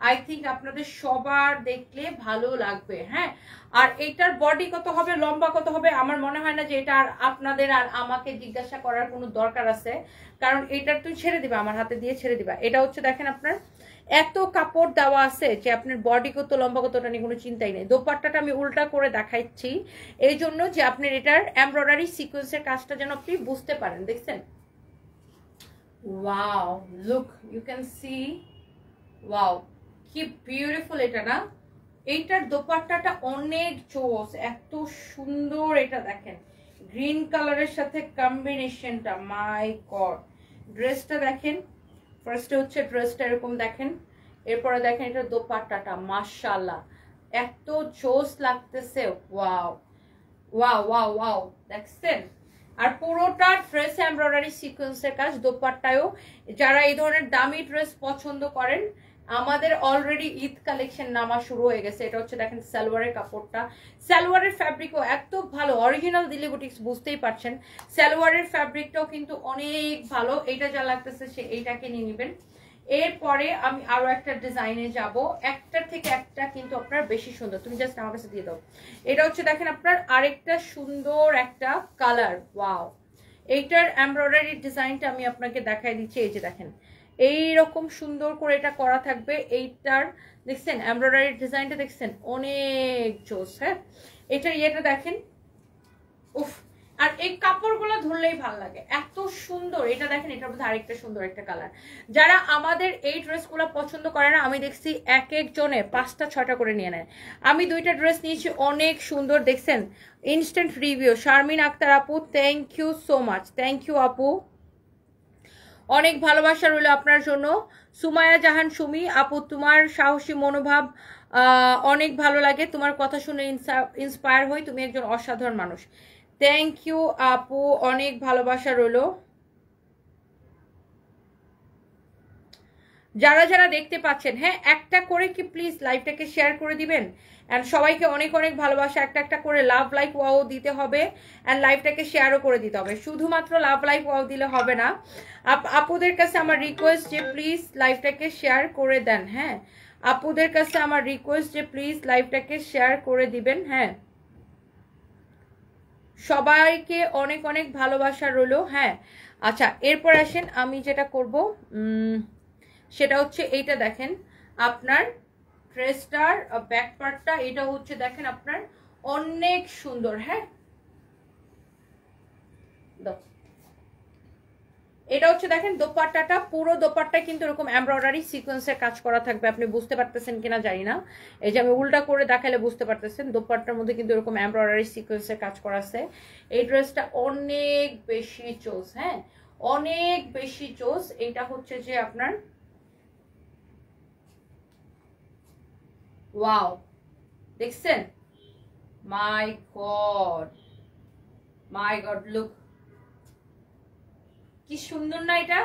আই থিঙ্ক আপনাদের সবার দেখলে ভালো লাগবে। হ্যাঁ আর এইটার বডি কত হবে, লম্বা কত হবে, আমার মনে হয় না যে এটা আর আপনাদের আর আমাকে জিজ্ঞাসা করার কোনো দরকার আছে, কারণ এটার তুই ছেড়ে দিবা, আমার হাতে দিয়ে ছেড়ে দিবা। এটা হচ্ছে দেখেন আপনার এত কাপড় দেওয়া আছে যে আপনার বডি কত লম্বা কতটা নিয়ে কোনো চিন্তাই নেই। দোপাট্টাটা আমি উল্টা করে দেখাচ্ছি এই জন্য যে আপনার এটার এমব্রয়ডারি সিকোয়েন্সের কাজটা যেন আপনি বুঝতে পারেন। দেখছেন wow look, you can see wow কি বিউটিফুল এটা না, এইটার দোপাট্টাটা অনেক জোস, এত সুন্দর। এটা দেখেন গ্রিন কালারের সাথে কম্বিনেশনটা, মাই গড। ড্রেসটা দেখেন, ফার্স্টে হচ্ছে ড্রেসটা এরকম দেখেন, এরপরে দেখেন এটা দোপাট্টাটা, মাশাআল্লাহ এত জোস লাগতেছে। ওয়াও ওয়াও ওয়াও ওয়াও, দেখছেন? আর পুরোটা ড্রেস এমব্রয়ডারি সিকোয়েন্সের কাজ, দোপাট্টায়ও। যারা এই ধরনের দামি ড্রেস পছন্দ করেন, আমাদের অলরেডি ঈদ কালেকশন নামা শুরু হয়ে গেছে। এটা হচ্ছে দেখেন সালোয়ারের কাপড়টা, সালোয়ারের ফ্যাব্রিকও এত ভালো, অরিজিনাল দিল্লি বুটিক্স, বুঝতেই পারছেন। সালোয়ারের ফ্যাব্রিকটাও কিন্তু অনেক ভালো। এইটা যা লাগতেছে সে এইটাকে নিয়ে নেবেন। এরপরে আমি আরো একটা ডিজাইনে যাব, একটার থেকে একটা কিন্তু আপনার বেশি সুন্দর। তুমি জাস্ট আমার কাছে দিয়ে দাও। এটা হচ্ছে দেখেন আপনার আরেকটা সুন্দর একটা কালার, ওয়াও। এইটার এমব্রয়ডারি ডিজাইনটা আমি আপনাকে দেখাই দিচ্ছি। এই যে দেখেন এইরকম সুন্দর করে এটা করা থাকবে। এইটার দেখছেন এমব্রয়ডারি ডিজাইনটা, দেখছেন অনেক জোস। হ্যাঁ, এটার ইয়েটা দেখেন, উফ। আর এই কাপড়গুলো ধরলেই ভালো লাগে, এত সুন্দর। এটা দেখেন, এটার মধ্যে আরেকটা সুন্দর একটা কালার। যারা আমাদের এই ড্রেসগুলো পছন্দ করে না, আমি দেখছি এক একজনে 5টা 6টা করে নিয়ে নেয়। আমি 2টা ড্রেস নিয়েছি, অনেক সুন্দর। দেখছেন ইনস্ট্যান্ট রিভিউ, শারমিন আক্তার আপু, thank you so much. Thank you আপু, অনেক ভালোবাসা রইল আপনার জন্য। সুমায়া জাহান সুমি আপু, তোমার সাহসী মনোভাব অনেক ভালো লাগে, তোমার কথা শুনে ইন্সপায়ার হই, তুমি একজন অসাধারণ মানুষ। থ্যাংক ইউ আপু, অনেক ভালোবাসা রইল। যারা যারা দেখতে পাচ্ছেন, হ্যাঁ একটা করে কি প্লিজ লাইভটাকে শেয়ার করে দিবেন। অ্যান্ড সবাইকে অনেক অনেক ভালোবাসা, একটা একটা করে লাভ লাইক ওয়াও দিতে হবে, অ্যান্ড লাইভটাকে শেয়ারও করে দিতে হবে। শুধুমাত্র লাভ লাইক ওয়াও দিলে হবে না, আপুদের কাছে আমার রিকোয়েস্ট যে প্লিজ লাইভটাকে শেয়ার করে দেন। হ্যাঁ, আপুদের কাছে আমার রিকোয়েস্ট যে প্লিজ লাইভটাকে শেয়ার করে দিবেন। হ্যাঁ, সবাইকে অনেক অনেক ভালোবাসা রইল। হ্যাঁ, আচ্ছা এরপর আসেন, আমি যেটা করব সেটা হচ্ছে এইটা দেখেন আপনার ড্রেসটার ব্যাক পার্টটা, এটা হচ্ছে দেখেন আপনার অনেক সুন্দর। হ্যাঁ, এটা হচ্ছে দেখেন দোপাট্টাটা, পুরো দোপাট্টা কিন্তু এরকম এমব্রয়ডারি সিকোয়েন্সের কাজ করা থাকবে। আপনি বুঝতে পারতেছেন কিনা জানি না, এই যে আমি উল্টা করে দেখালে বুঝতে পারতেছেন, দোপাট্টার মধ্যে কিন্তু এরকম এমব্রয়ডারি সিকোয়েন্সের কাজ করা আছে। এই ড্রেসটা অনেক বেশি চোস, হ্যাঁ অনেক বেশি চোস। এটা হচ্ছে যে আপনার ওয়াও, দেখছেন? মাই গড, মাই গড, লুক কি সুন্দর না এটা।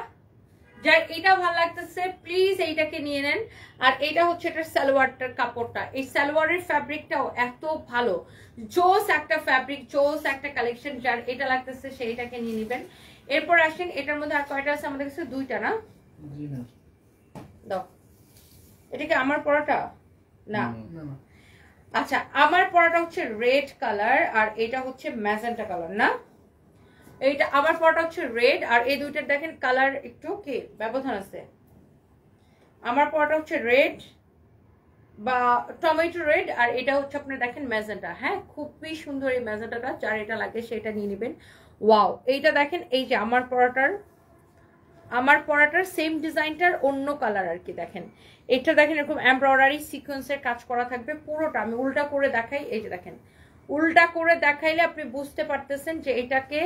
যার এটা ভালো লাগতেছে প্লিজ এইটাকে নিয়ে নেন। আর এটা হচ্ছে এটার সালোয়ারটার কাপড়টা, এই সালোয়ারের ফ্যাব্রিকটাও এত ভালো, জোস একটা ফ্যাব্রিক, জোস একটা কালেকশন। যার এটা লাগতেছে সেইটাকে নিয়ে নেবেন। এরপর আসেন, এটার মধ্যে আর কয়টা আছে আমাদের কাছে? 2টা না? দাও, এটা কি আমার পরাটা? না, আচ্ছা আমার পরাটা হচ্ছে রেড কালার, আর এটা হচ্ছে ম্যাজেন্টা কালার না? এইটা আমার পরাটা হচ্ছে রেড, আর এই দুইটার দেখেন কালার একটু কি ব্যবধান আছে। আমার পরাটা হচ্ছে রেড বা টমেটো রেড, আর এটা হচ্ছে আপনার দেখেন ম্যাজেন্টা। হ্যাঁ, খুবই সুন্দর এই ম্যাজেন্টাটা, যার এটা লাগে সেটা নিয়ে নেবেন। ওয়াও, এইটা দেখেন, এই যে আমার পরাটার সেম ডিজাইনটার অন্য কালার আর কি। দেখেন এটা দেখেন এরকম এমব্রয়ডারি সিকোয়েন্সের কাজ করা থাকবে পুরোটা। আমি উল্টা করে দেখাই, এই যে দেখেন উল্টা করে দেখাইলে আপনি বুঝতে পারতেছেন যে এটাকে,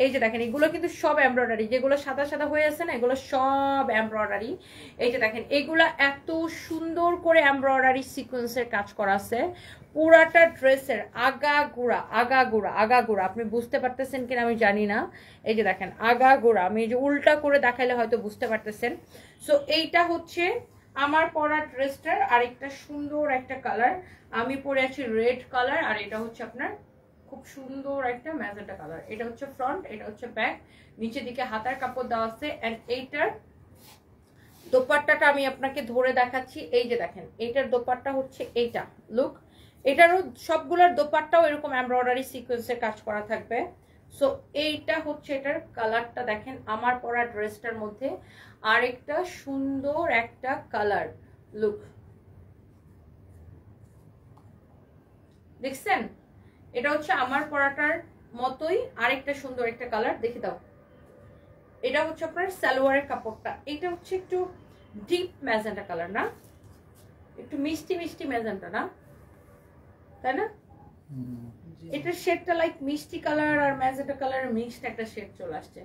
এই যে দেখেন এগুলো কিন্তু সব এমব্রয়ডারি, যেগুলো সাদা সাদা হয়ে আছে না এগুলো সব এমব্রয়ডারি। এই যে দেখেন এগুলা এত সুন্দর করে এমব্রয়ডারি সিকোয়েন্সের কাজ করা আছে পুরাটা ড্রেসের আগাগোড়া। আপনি বুঝতে পারতেছেন কিনা আমি জানি না, এই যে দেখেন আগাগোড়া। আমি এই যে উল্টা করে দেখাইলে হয়তো বুঝতে পারতেছেন। সো এইটা হচ্ছে আমার পরা ড্রেসটার আরেকটা সুন্দর একটা কালার। আমি পরে আছি রেড কালার, আর এটা হচ্ছে আপনার খুব সুন্দর একটা ম্যাজেন্টা কালার। এটা হচ্ছে ফ্রন্ট, এটা হচ্ছে ব্যাক, নিচের দিকে হাতার কাপড় দেওয়া আছে। এন্ড এইটার দোপাট্টাটা আমি আপনাকে ধরে দেখাচ্ছি। এই যে দেখেন এইটার দোপাট্টা হচ্ছে এইটা, লুক। এটারও সবগুলোর দোপাট্টাও এরকম এমব্রয়ডারি সিকোয়েন্সের কাজ করা থাকবে। সো এইটা হচ্ছে এটার কালারটা দেখেন আমার পরা ড্রেসটার মধ্যে আরেকটা সুন্দর একটা কালার, লুক দেখছেন? এটা হচ্ছে আমার পরাটার মতোই আরেকটা সুন্দর একটা কালার, দেখে দাও। এটা হচ্ছে আপনার সালোয়ারের কাপড়টা, এটা হচ্ছে একটু ডিপ ম্যাজেন্টা কালার না, একটু মিষ্টি মিষ্টি ম্যাজেন্টা না? তাই না? এটার শেডটা লাইক মিষ্টি কালার আর ম্যাজেন্টা কালার মিক্সড একটা শেড চলে আসছে,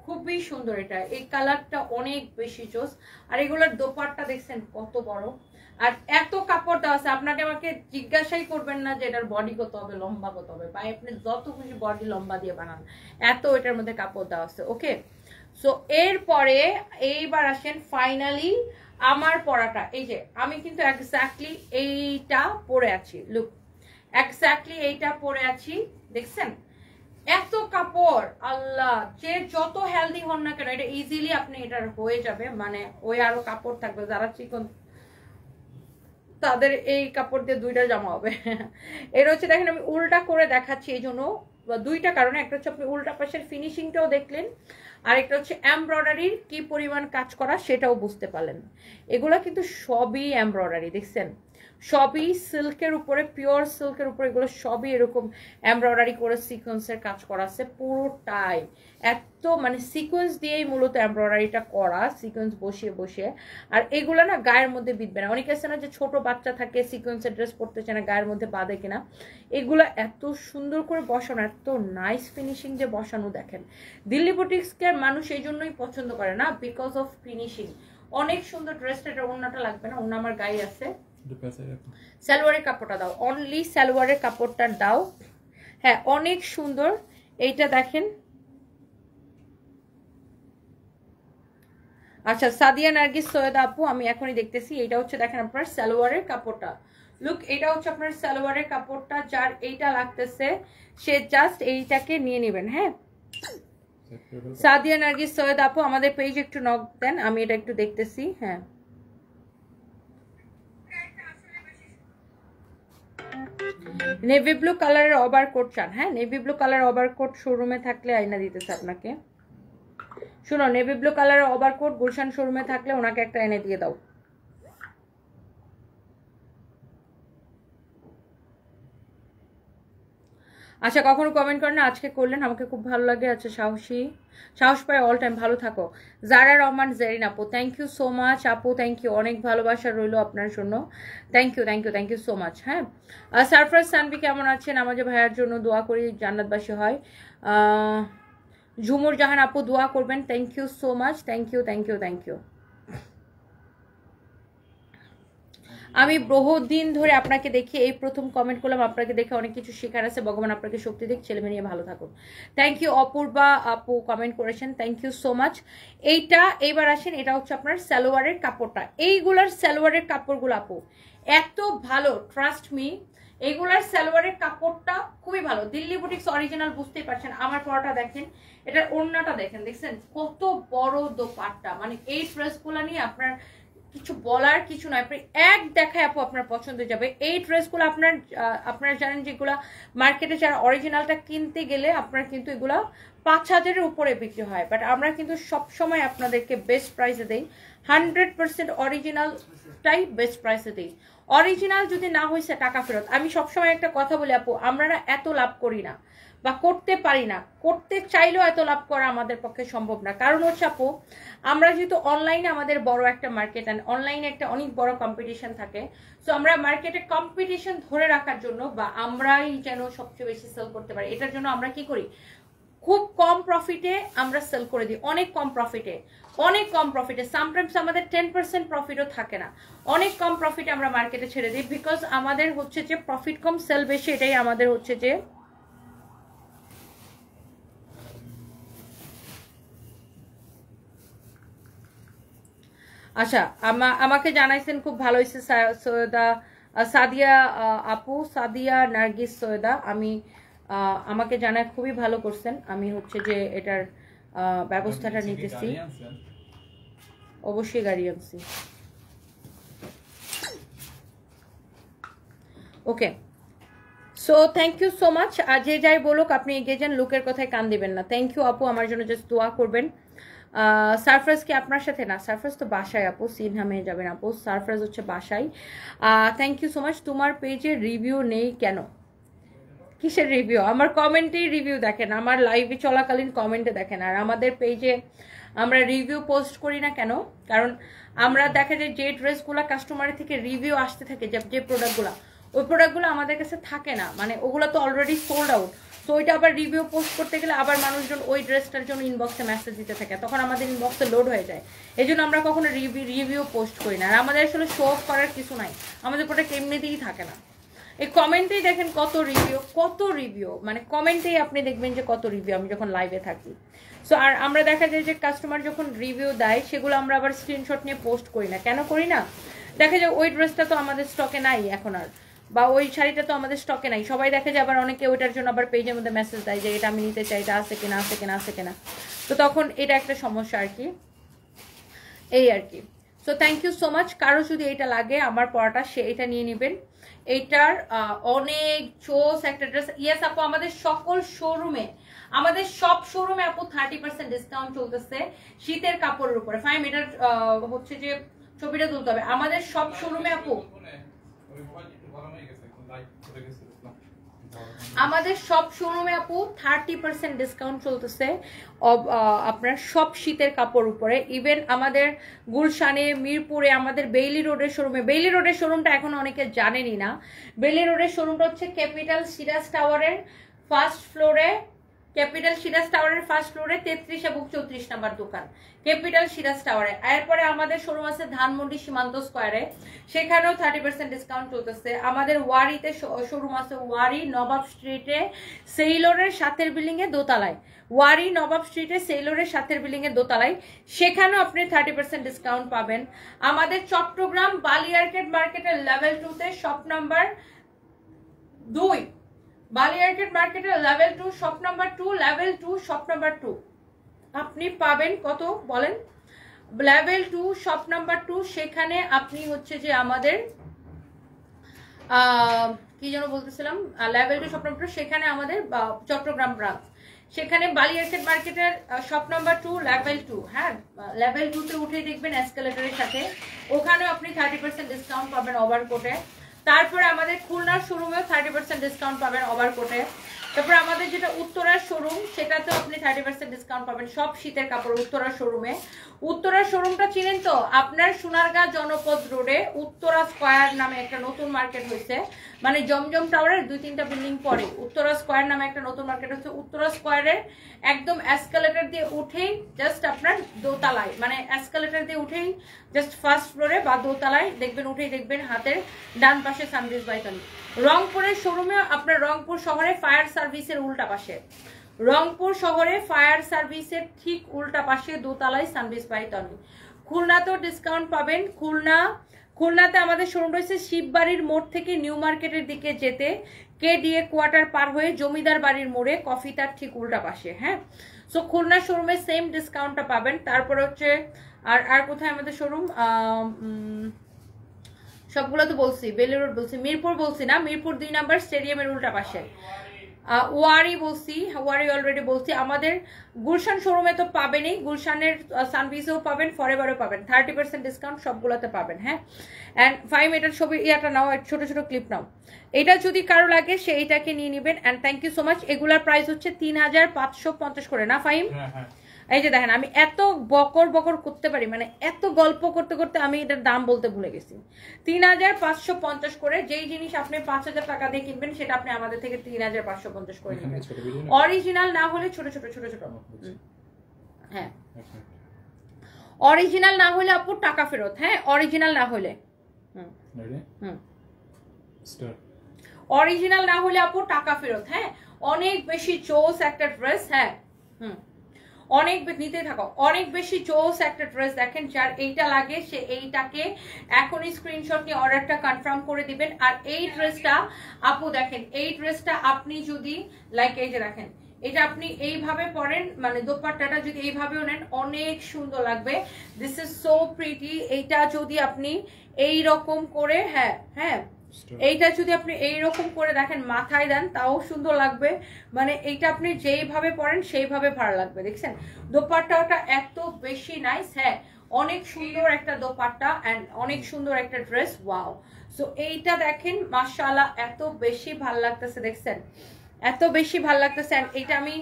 খুবই সুন্দর। এটা এই কালারটা অনেক বেশি জোস। আর এগুলোর দোপাট্টা দেখছেন কত বড়, আর এত কাপড় দেওয়া আছে, আপনাকে আমাকে জিজ্ঞাসাই করবেন না যে এটার বডি কত হবে, লম্বা কত হবে, বা আপনি যত খুশি বডি লম্বা দিয়ে বানান, এত এটার মধ্যে কাপড় দেওয়া আছে। ওকে, সো এরপরে এইবার আসেন ফাইনালি আমার পরাটা। এই যে আমি কিন্তু এক্স্যাক্টলি এইটা পরে আছি, লুক এক্স্যাক্টলি এইটা পরে আছি, দেখছেন এত কাপড়। আল্লাহ, যে যত হেলদি হন না কেন, এটা ইজিলি আপনি এটার হয়ে যাবে, মানে ওই আরো কাপড় থাকবে, যারা চিকন তাদের এই কাপড় দিয়ে দুইটা জামা হবে। এর হচ্ছে দেখেন আমি উল্টা করে দেখাচ্ছি এই জন্য, দুইটা কারণে। একটা হচ্ছে আপনি উল্টা পাশের ফিনিশিংটাও দেখলেন, আর একটা হচ্ছে এমব্রয়ডারির কি পরিমাণ কাজ করা সেটাও বুঝতে পারলেন। এগুলা কিন্তু সবই এমব্রয়ডারি, দেখছেন সবই সিল্কের উপরে, পিওর সিল্কের উপরে, এগুলো সবই এরকম এমব্রয়ডারি করে সিকোয়েন্সের কাজ করা আছে পুরোটাই। এত মানে সিকোয়েন্স দিয়েই মূলত এমব্রয়ডারিটা করা, সিকোয়েন্স বসিয়ে বসিয়ে। আর এগুলো না গায়ের মধ্যে বিঁধবে না। অনেকে আছে না যে ছোট বাচ্চা থাকে, সিকোয়েন্সের ড্রেস পরতে চায় না, গায়ের মধ্যে বাঁধে কিনা, এগুলো এত সুন্দর করে বসানো, এত নাইস ফিনিশিং যে বসানো। দেখেন দিল্লি বুটিক্সকে মানুষ এই জন্যই পছন্দ করে না, বিকজ অফ ফিনিশিং। অনেক সুন্দর ড্রেসটা, এটা ওড়নাটা লাগবে না, ওড়না আমার গায়ে আছে। সালোয়ারের কাপড়টা দাও, অনলি সালোয়ারের কাপড়টা দাও। হ্যাঁ অনেক সুন্দর। এইটা দেখেন, আচ্ছা সাদিয়া নার্গিস সৈয়দ আপু, আমি এখনই দেখতেছি। এইটা হচ্ছে দেখেন আপনার সালোয়ারের কাপড়টা, লুক এটা হচ্ছে আপনার সালোয়ারের কাপড়টা। যার এইটা লাগতেছে সে জাস্ট এইটাকে নিয়ে নেবেন। হ্যাঁ সাদিয়া নার্গিস সৈয়দ আপু, আমাদের পেজ একটু নক দেন, আমি এটা একটু দেখতেছি। হ্যাঁ নেভি ব্লু কালারের ওভারকোট চান? হ্যাঁ নেভি ব্লু কালার ওভারকোট শোরুমে থাকলে আইনা দিতেছে আপনাকে। শুনো, নেভি ব্লু কালারের ওভারকোট গুলশান শোরুমে থাকলে ওনাকে একটা এনে দিয়ে দাও। আচ্ছা কখনো কমেন্ট করেন না, আজকে করলেন, আমাকে খুব ভালো লাগে। আচ্ছা সাহস পায় অল টাইম, ভালো থাকো। জারা রহমান জেরিন আপু, থ্যাংক ইউ সো মাচ আপু, থ্যাংক ইউ, অনেক ভালোবাসা রইলো আপনার জন্য, thank you thank you thank you so much. হ্যাঁ সারফরাজ সানভি কেমন আছেন? আমাদের ভাইয়ার জন্য দোয়া করি জান্নাতবাসী হয়। ঝুমুর জাহান আপু দোয়া করবেন, thank you so much, thank you thank you thank you. আমি বহুদিন ধরে আপনাকে দেখি, এই প্রথম কমেন্ট করলাম, আপনাকে দেখে অনেক কিছু শেখার আছে, ভগবান আপনাকে শক্তি দিক, ছেলে মেয়ে নিয়ে ভালো থাকুন। থ্যাংক ইউ অপূর্বা আপু কমেন্ট করেছেন, থ্যাংক ইউ সো মাচ। এইটা এইবার আসেন, এটা হচ্ছে আপনার সালোয়ারের কাপড়টা। এইগুলার সালোয়ারের কাপড়গুলো আপু এত ভালো, ট্রাস্ট মি, এইগুলার সালোয়ারের কাপড়টা খুবই ভালো। দিল্লি বুটিক্স অরিজিনাল, বুঝতেই পারছেন। আমার পরাটা দেখেন, এটার ওড়নাটা দেখেন, দেখছেন কত বড় দোপাট্টা, মানে এই ড্রেসগুলো নিয়ে আপনার কিছু বলার কিছু নয়, আপনি এক দেখায় আপু আপনার পছন্দ হয়ে যাবে। এই ড্রেসগুলো আপনারা জানেন যেগুলা মার্কেটে যারা অরিজিনালটা কিনতে গেলে আপনার কিন্তু এগুলা 5,000-এর উপরে বিক্রি হয়, বাট আমরা কিন্তু সবসময় আপনাদেরকে বেস্ট প্রাইসে দিই, 100% অরিজিনালটাই বেস্ট প্রাইসে দিই। অরিজিনাল যদি না হয়েছে টাকা ফেরত। আমি সবসময় একটা কথা বলি আপু, আমরা না এত লাভ করি না বা করতে পারি না, করতে চাইলেও এত লাভ করা আমাদের পক্ষে সম্ভব না। কারণ হচ্ছে আপু, আমরা যেহেতু অনলাইনে আমাদের বড় একটা মার্কেট, অ্যান্ড অনলাইনে একটা অনেক বড় কম্পিটিশন থাকে, সো আমরা মার্কেটে কম্পিটিশন ধরে রাখার জন্য বা আমরাই যেন সবচেয়ে বেশি সেল করতে পারি, এটার জন্য আমরা কি করি, খুব কম প্রফিটে আমরা সেল করে দিই, অনেক কম প্রফিটে, সামটাইমস আমাদের 10% প্রফিটও থাকে না, অনেক কম প্রফিটে আমরা মার্কেটে ছেড়ে দিই, বিকজ আমাদের হচ্ছে যে প্রফিট কম সেল বেশি, এটাই আমাদের হচ্ছে যে আচ্ছা। আমাকে জানাইছেন খুব ভালো হয়েছে সৈয়দা সাদিয়া আপু, সাদিয়া নার্গিস সৈয়দা, আমি আমাকে জানায় খুবই ভালো করছেন। আমি হচ্ছে যে এটার ব্যবস্থাটা নিতেছি, অবশ্যই গাড়ি আনছি। Okay, so thank you so much. আর যে যাই বলুক আপনি এগিয়ে যান, লুকের কথায় কান দিবেন না। থ্যাংক ইউ আপু, আমার জন্য জাস্ট দোয়া করবেন। সারফরাজ কি আপনার সাথে? না, সারফরাজ তো বাসায় আপু, সিনহা মেয়ে যাবেন আপু, সারফরাজ হচ্ছে বাসায়। Thank you so much. তোমার পেজে রিভিউ নেই কেন? কিসের রিভিউ? আমার কমেন্টেই রিভিউ দেখেন, আমার লাইভে চলাকালীন কমেন্টে দেখেন। আর আমাদের পেজে আমরা রিভিউ পোস্ট করি না কেন? কারণ আমরা দেখা যায় যে ড্রেসগুলো কাস্টমারের থেকে রিভিউ আসতে থাকে, যে প্রোডাক্টগুলো, ওই প্রোডাক্টগুলো আমাদের কাছে থাকে না, মানে ওগুলো তো অলরেডি সোল্ড আউট। তো ওইটা আবার রিভিউ পোস্ট করতে গেলে আবার মানুষজন ওই ড্রেসটার জন্য ইনবক্সে মেসেজ দিতে থাকে, তখন আমাদের ইনবক্সে লোড হয়ে যায়। এই জন্য আমরা কখনো রিভিউ পোস্ট করি না। আর আমাদের আসলে শো অফ করার কিছু নাই, আমাদের প্রোডাক্ট এমনিতেই থাকে না। এই কমেন্টেই দেখেন কত রিভিউ, মানে কমেন্টেই আপনি দেখবেন যে কত রিভিউ আমি যখন লাইভে থাকি। সো আর আমরা দেখা যায় যে কাস্টমার যখন রিভিউ দেয় সেগুলো আমরা আবার স্ক্রিনশট নিয়ে পোস্ট করি না। কেন করি না? দেখা যায় ওই ড্রেসটা তো আমাদের স্টকে নাই এখন আর, বা ওই শাড়িটা তো আমাদের স্টকে নাই। সবাই দেখে যে আবার অনেকে ওইটার জন্য আবার পেজের মধ্যে মেসেজ দেয় যে এটা আমি নিতে চাই, এটা আছে কিনা। তো তখন এটা একটা সমস্যা আর কি, এই আর কি। So thank you so much. কারো যদি এটা লাগে আমার পড়াটা, সে এটা নিয়ে নেবেন। এইটার অনেক চোস একটা ড্রেস। ইয়েস আপু, আমাদের সকল শোরুমে, আমাদের সব শোরুমে আপু 30% ডিসকাউন্ট চলতেছে শীতের কাপড়ের উপরে। ফাইন, এটার হচ্ছে যে ছবিটা তুলতে হবে। আমাদের সব শোরুমে আপু, আমাদের সব শোরুমে আপু 30% ডিসকাউন্ট চলতেছে আপনার সব শীতের কাপড় উপরে। ইভেন আমাদের গুলশানে, মিরপুরে, আমাদের বেইলি রোডের শোরুমে, বেইলি রোডের শোরুমটা এখন অনেকে জানেনই না। বেইলি রোডের শোরুমটা হচ্ছে ক্যাপিটাল সিরাজ টাওয়ারের ফার্স্ট ফ্লোরে, ক্যাপিটাল সিরাজ টাওয়ারের ফার্স্ট ফ্লোরে 33 এবং 34 নাম্বার দোকান, ক্যাপিটাল সিরাজ টাওয়ারে। এরপরে আমাদের শোরুম আছে ধানমন্ডি সীমান্ত স্কোয়ারে, সেখানেও 30% ডিসকাউন্ট চলতেছে। আমাদের ওয়ারিতে শোরুম আছে, ওয়ারি নবাব স্ট্রিটে সেইলরের সাথের বিল্ডিং এ দোতলায়, ওয়ারি নবাব স্ট্রিটে সেইলরের সাথের বিল্ডিং এর দোতলায়, সেখানেও আপনি 30% ডিসকাউন্ট পাবেন। আমাদের চট্টগ্রাম বালিয়ারকেট মার্কেটের লেভেল 2 তে শপ নাম্বার 2, বালিয়ারকেট মার্কেটের level 2 shop number 2, level 2 shop number 2 আপনি পাবেন কত বলেন? লেভেল 2 শপ নাম্বার 2, সেখানে আপনি হচ্ছে যে আমাদের কি যেন বলতেছিলাম, লেভেল 2 শপ নাম্বার 2, সেখানে আমাদের চট্টগ্রাম ব্রাঞ্চ, সেখানে বালিয়ারকেট মার্কেটের শপ নাম্বার 2 লেভেল 2। হ্যাঁ, লেভেল 2 তে উঠে দেখবেন এসকেলেটরের সাথে, ওখানেও আপনি 30% ডিসকাউন্ট পাবেন ওভারকোটে। তারপরে আমাদের খুলনার শোরুমেও 30% ডিসকাউন্ট পাবেন ওভারকোটে। তারপরে আমাদের যেটা উত্তরার শোরুম, সেটাতেও আপনি 30% ডিসকাউন্ট পাবেন সব শীতের কাপড় উত্তরার শোরুমে। উত্তরার শোরুমটা চিনেন তো? আপনার সোনারগাঁ জনপদ রোডে উত্তরা স্কয়ার নামে একটা নতুন মার্কেট হয়েছে, মানে জমজম টাওয়ারের 2-3টা বিল্ডিং পরে উত্তরা স্কয়ার নামে একটা নতুন মার্কেট হচ্ছে। উত্তরা স্কয়ারের একদম এসকেলেটর দিয়ে উঠেই জাস্ট আপনার দোতলায়, মানে এসকেলেটর দিয়ে উঠেই জাস্ট ফার্স্ট ফ্লোরে বা দোতলায় দেখবেন, উঠেই দেখবেন হাতের ডান পাশে সানবিজ বাই তনি। রংপুরের শোরুমে আপনার রংপুর শহরে ফায়ার সার্ভিসের উল্টা পাশে, রংপুর শহরে ফায়ার সার্ভিসের ঠিক উল্টা পাশে দোতলায় সানবিজ বাই তনি। খুলনাতেও ডিসকাউন্ট পাবেন। খুলনাতে আমাদের শোরুম রয়েছে শিববাড়ির মোড় থেকে নিউ মার্কেটের দিকে যেতে কেডিএ কোয়ার্টার পার হয়ে জমিদার বাড়ির মোড়ে কফি তার ঠিক উল্টা পাশে। হ্যাঁ, সো খুলনা শোরুমে সেম ডিসকাউন্টটা পাবেন। তারপর হচ্ছে আর কোথায় আমাদের শোরুম, সবগুলো তো বলছি, বেলি রোড বলছি, মিরপুর বলছি না, মিরপুর 2 নাম্বার স্টেডিয়ামের উল্টা পাশে। ওয়ারি বলছি, ওয়ারি অলরেডি বলছি। আমাদের গুলশান শোরুমে তো পাবেনই, গুলশানের সানভিসেও পাবেন, ফরএভারও পাবেন, 30% ডিসকাউন্ট সবগুলোতে পাবেন। হ্যাঁ, অ্যান্ড ফাইম এটার ছবি ইয়াটা নাও, ছোট ছোট ক্লিপ নাও, এটা যদি কারো লাগে সে এইটাকে নিয়ে নেবেন। And thank you so much. এগুলার প্রাইস হচ্ছে 3550 করে না ফাইম? এই যে দেখেন, আমি এত বকর করতে পারি, মানে এত গল্প করতে করতে আমি এটার দাম বলতে ভুলে গেছি। 3550 করে। যেই জিনিস আপনি 5000 টাকা দিয়ে কিনবেন সেটা আপনি আমাদের থেকে 3550 করে নেবেন। অরিজিনাল না হলে ছোট ছোট। হ্যাঁ, অরিজিনাল না হলে আপু টাকা ফেরত। হ্যাঁ, অরিজিনাল না হলে, অরিজিনাল না হলে আপু টাকা ফেরত। হ্যাঁ, অনেক বেশি চোস একটা ড্রেস। হ্যাঁ, অনেক নিতে থাকো, অনেক বেশি চোস একটা ড্রেস। দেখেন, যার এইটা লাগে সে এইটাকে এখনই স্ক্রিনশট নিয়ে অর্ডারটা কনফার্ম করে দিবেন। আর এই ড্রেসটা আপু দেখেন, এই ড্রেসটা আপনি যদি লাইক, এই যে দেখেন, এটা আপনি এইভাবে পরেন, মানে দোপাট্টাটা যদি এইভাবেও নেন অনেক সুন্দর লাগবে। This is so pretty. এইটা যদি আপনি এই রকম করে, হ্যাঁ এইটা যদি আপনি এইরকম করে দেখেন মাথায় দেন তাও সুন্দর লাগবে। মানে এইটা আপনি যেইভাবে পরেন সেইভাবে ভালো লাগবে। দেখছেন দোপাট্টাটা এত বেশি নাইস। হ্যাঁ, অনেক সুন্দর একটা দোপাট্টা এন্ড অনেক সুন্দর একটা ড্রেস। ওয়াও। সো এইটা দেখেন মাশাআল্লাহ এত বেশি ভালো লাগতেছে, দেখছেন এত বেশি ভালো লাগতেছে। এন্ড এইটা আমি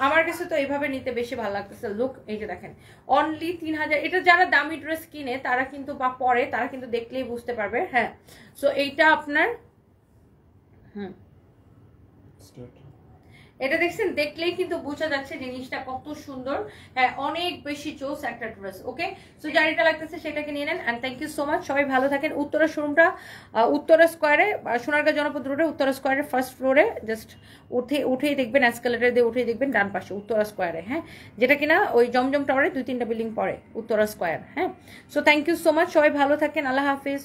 আমার কাছে তো এইভাবে নিতে বেশি ভালো লাগতেছে। লুক, এই যে দেখেন অনলি 3000। এটা যারা দামি ড্রেস কিনে তারা কিন্তু বা পরে তারা কিন্তু দেখলেই বুঝতে পারবে। হ্যাঁ, সো এইটা আপনার স্টার্ট। এটা দেখছেন, দেখলেই কিন্তু বোঝা যাচ্ছে জিনিসটা কত সুন্দর। হ্যাঁ, অনেক বেশি চোস একটা ড্রেস। ওকে, সো যার এটা লাগতেছে সেটাকে নিয়ে নেন। And thank you so much, সবাই ভালো থাকেন। উত্তরা শোরুমটা উত্তরা স্কোয়ারে, সোনারগাঁ জনপদ রোডে উত্তরা স্কোয়ারের ফার্স্ট ফ্লোরে, জাস্ট উঠেই দেখবেন, এসকালেটার দিয়ে উঠেই দেখবেন ডান পাশে উত্তরা স্কোয়ারে। হ্যাঁ, যেটা কিনা ওই জমজম টাওয়ারে 2-3টা বিল্ডিং পরে উত্তরা স্কোয়ার। হ্যাঁ, so thank you so much, সবাই ভালো থাকেন, আল্লাহ হাফিজ।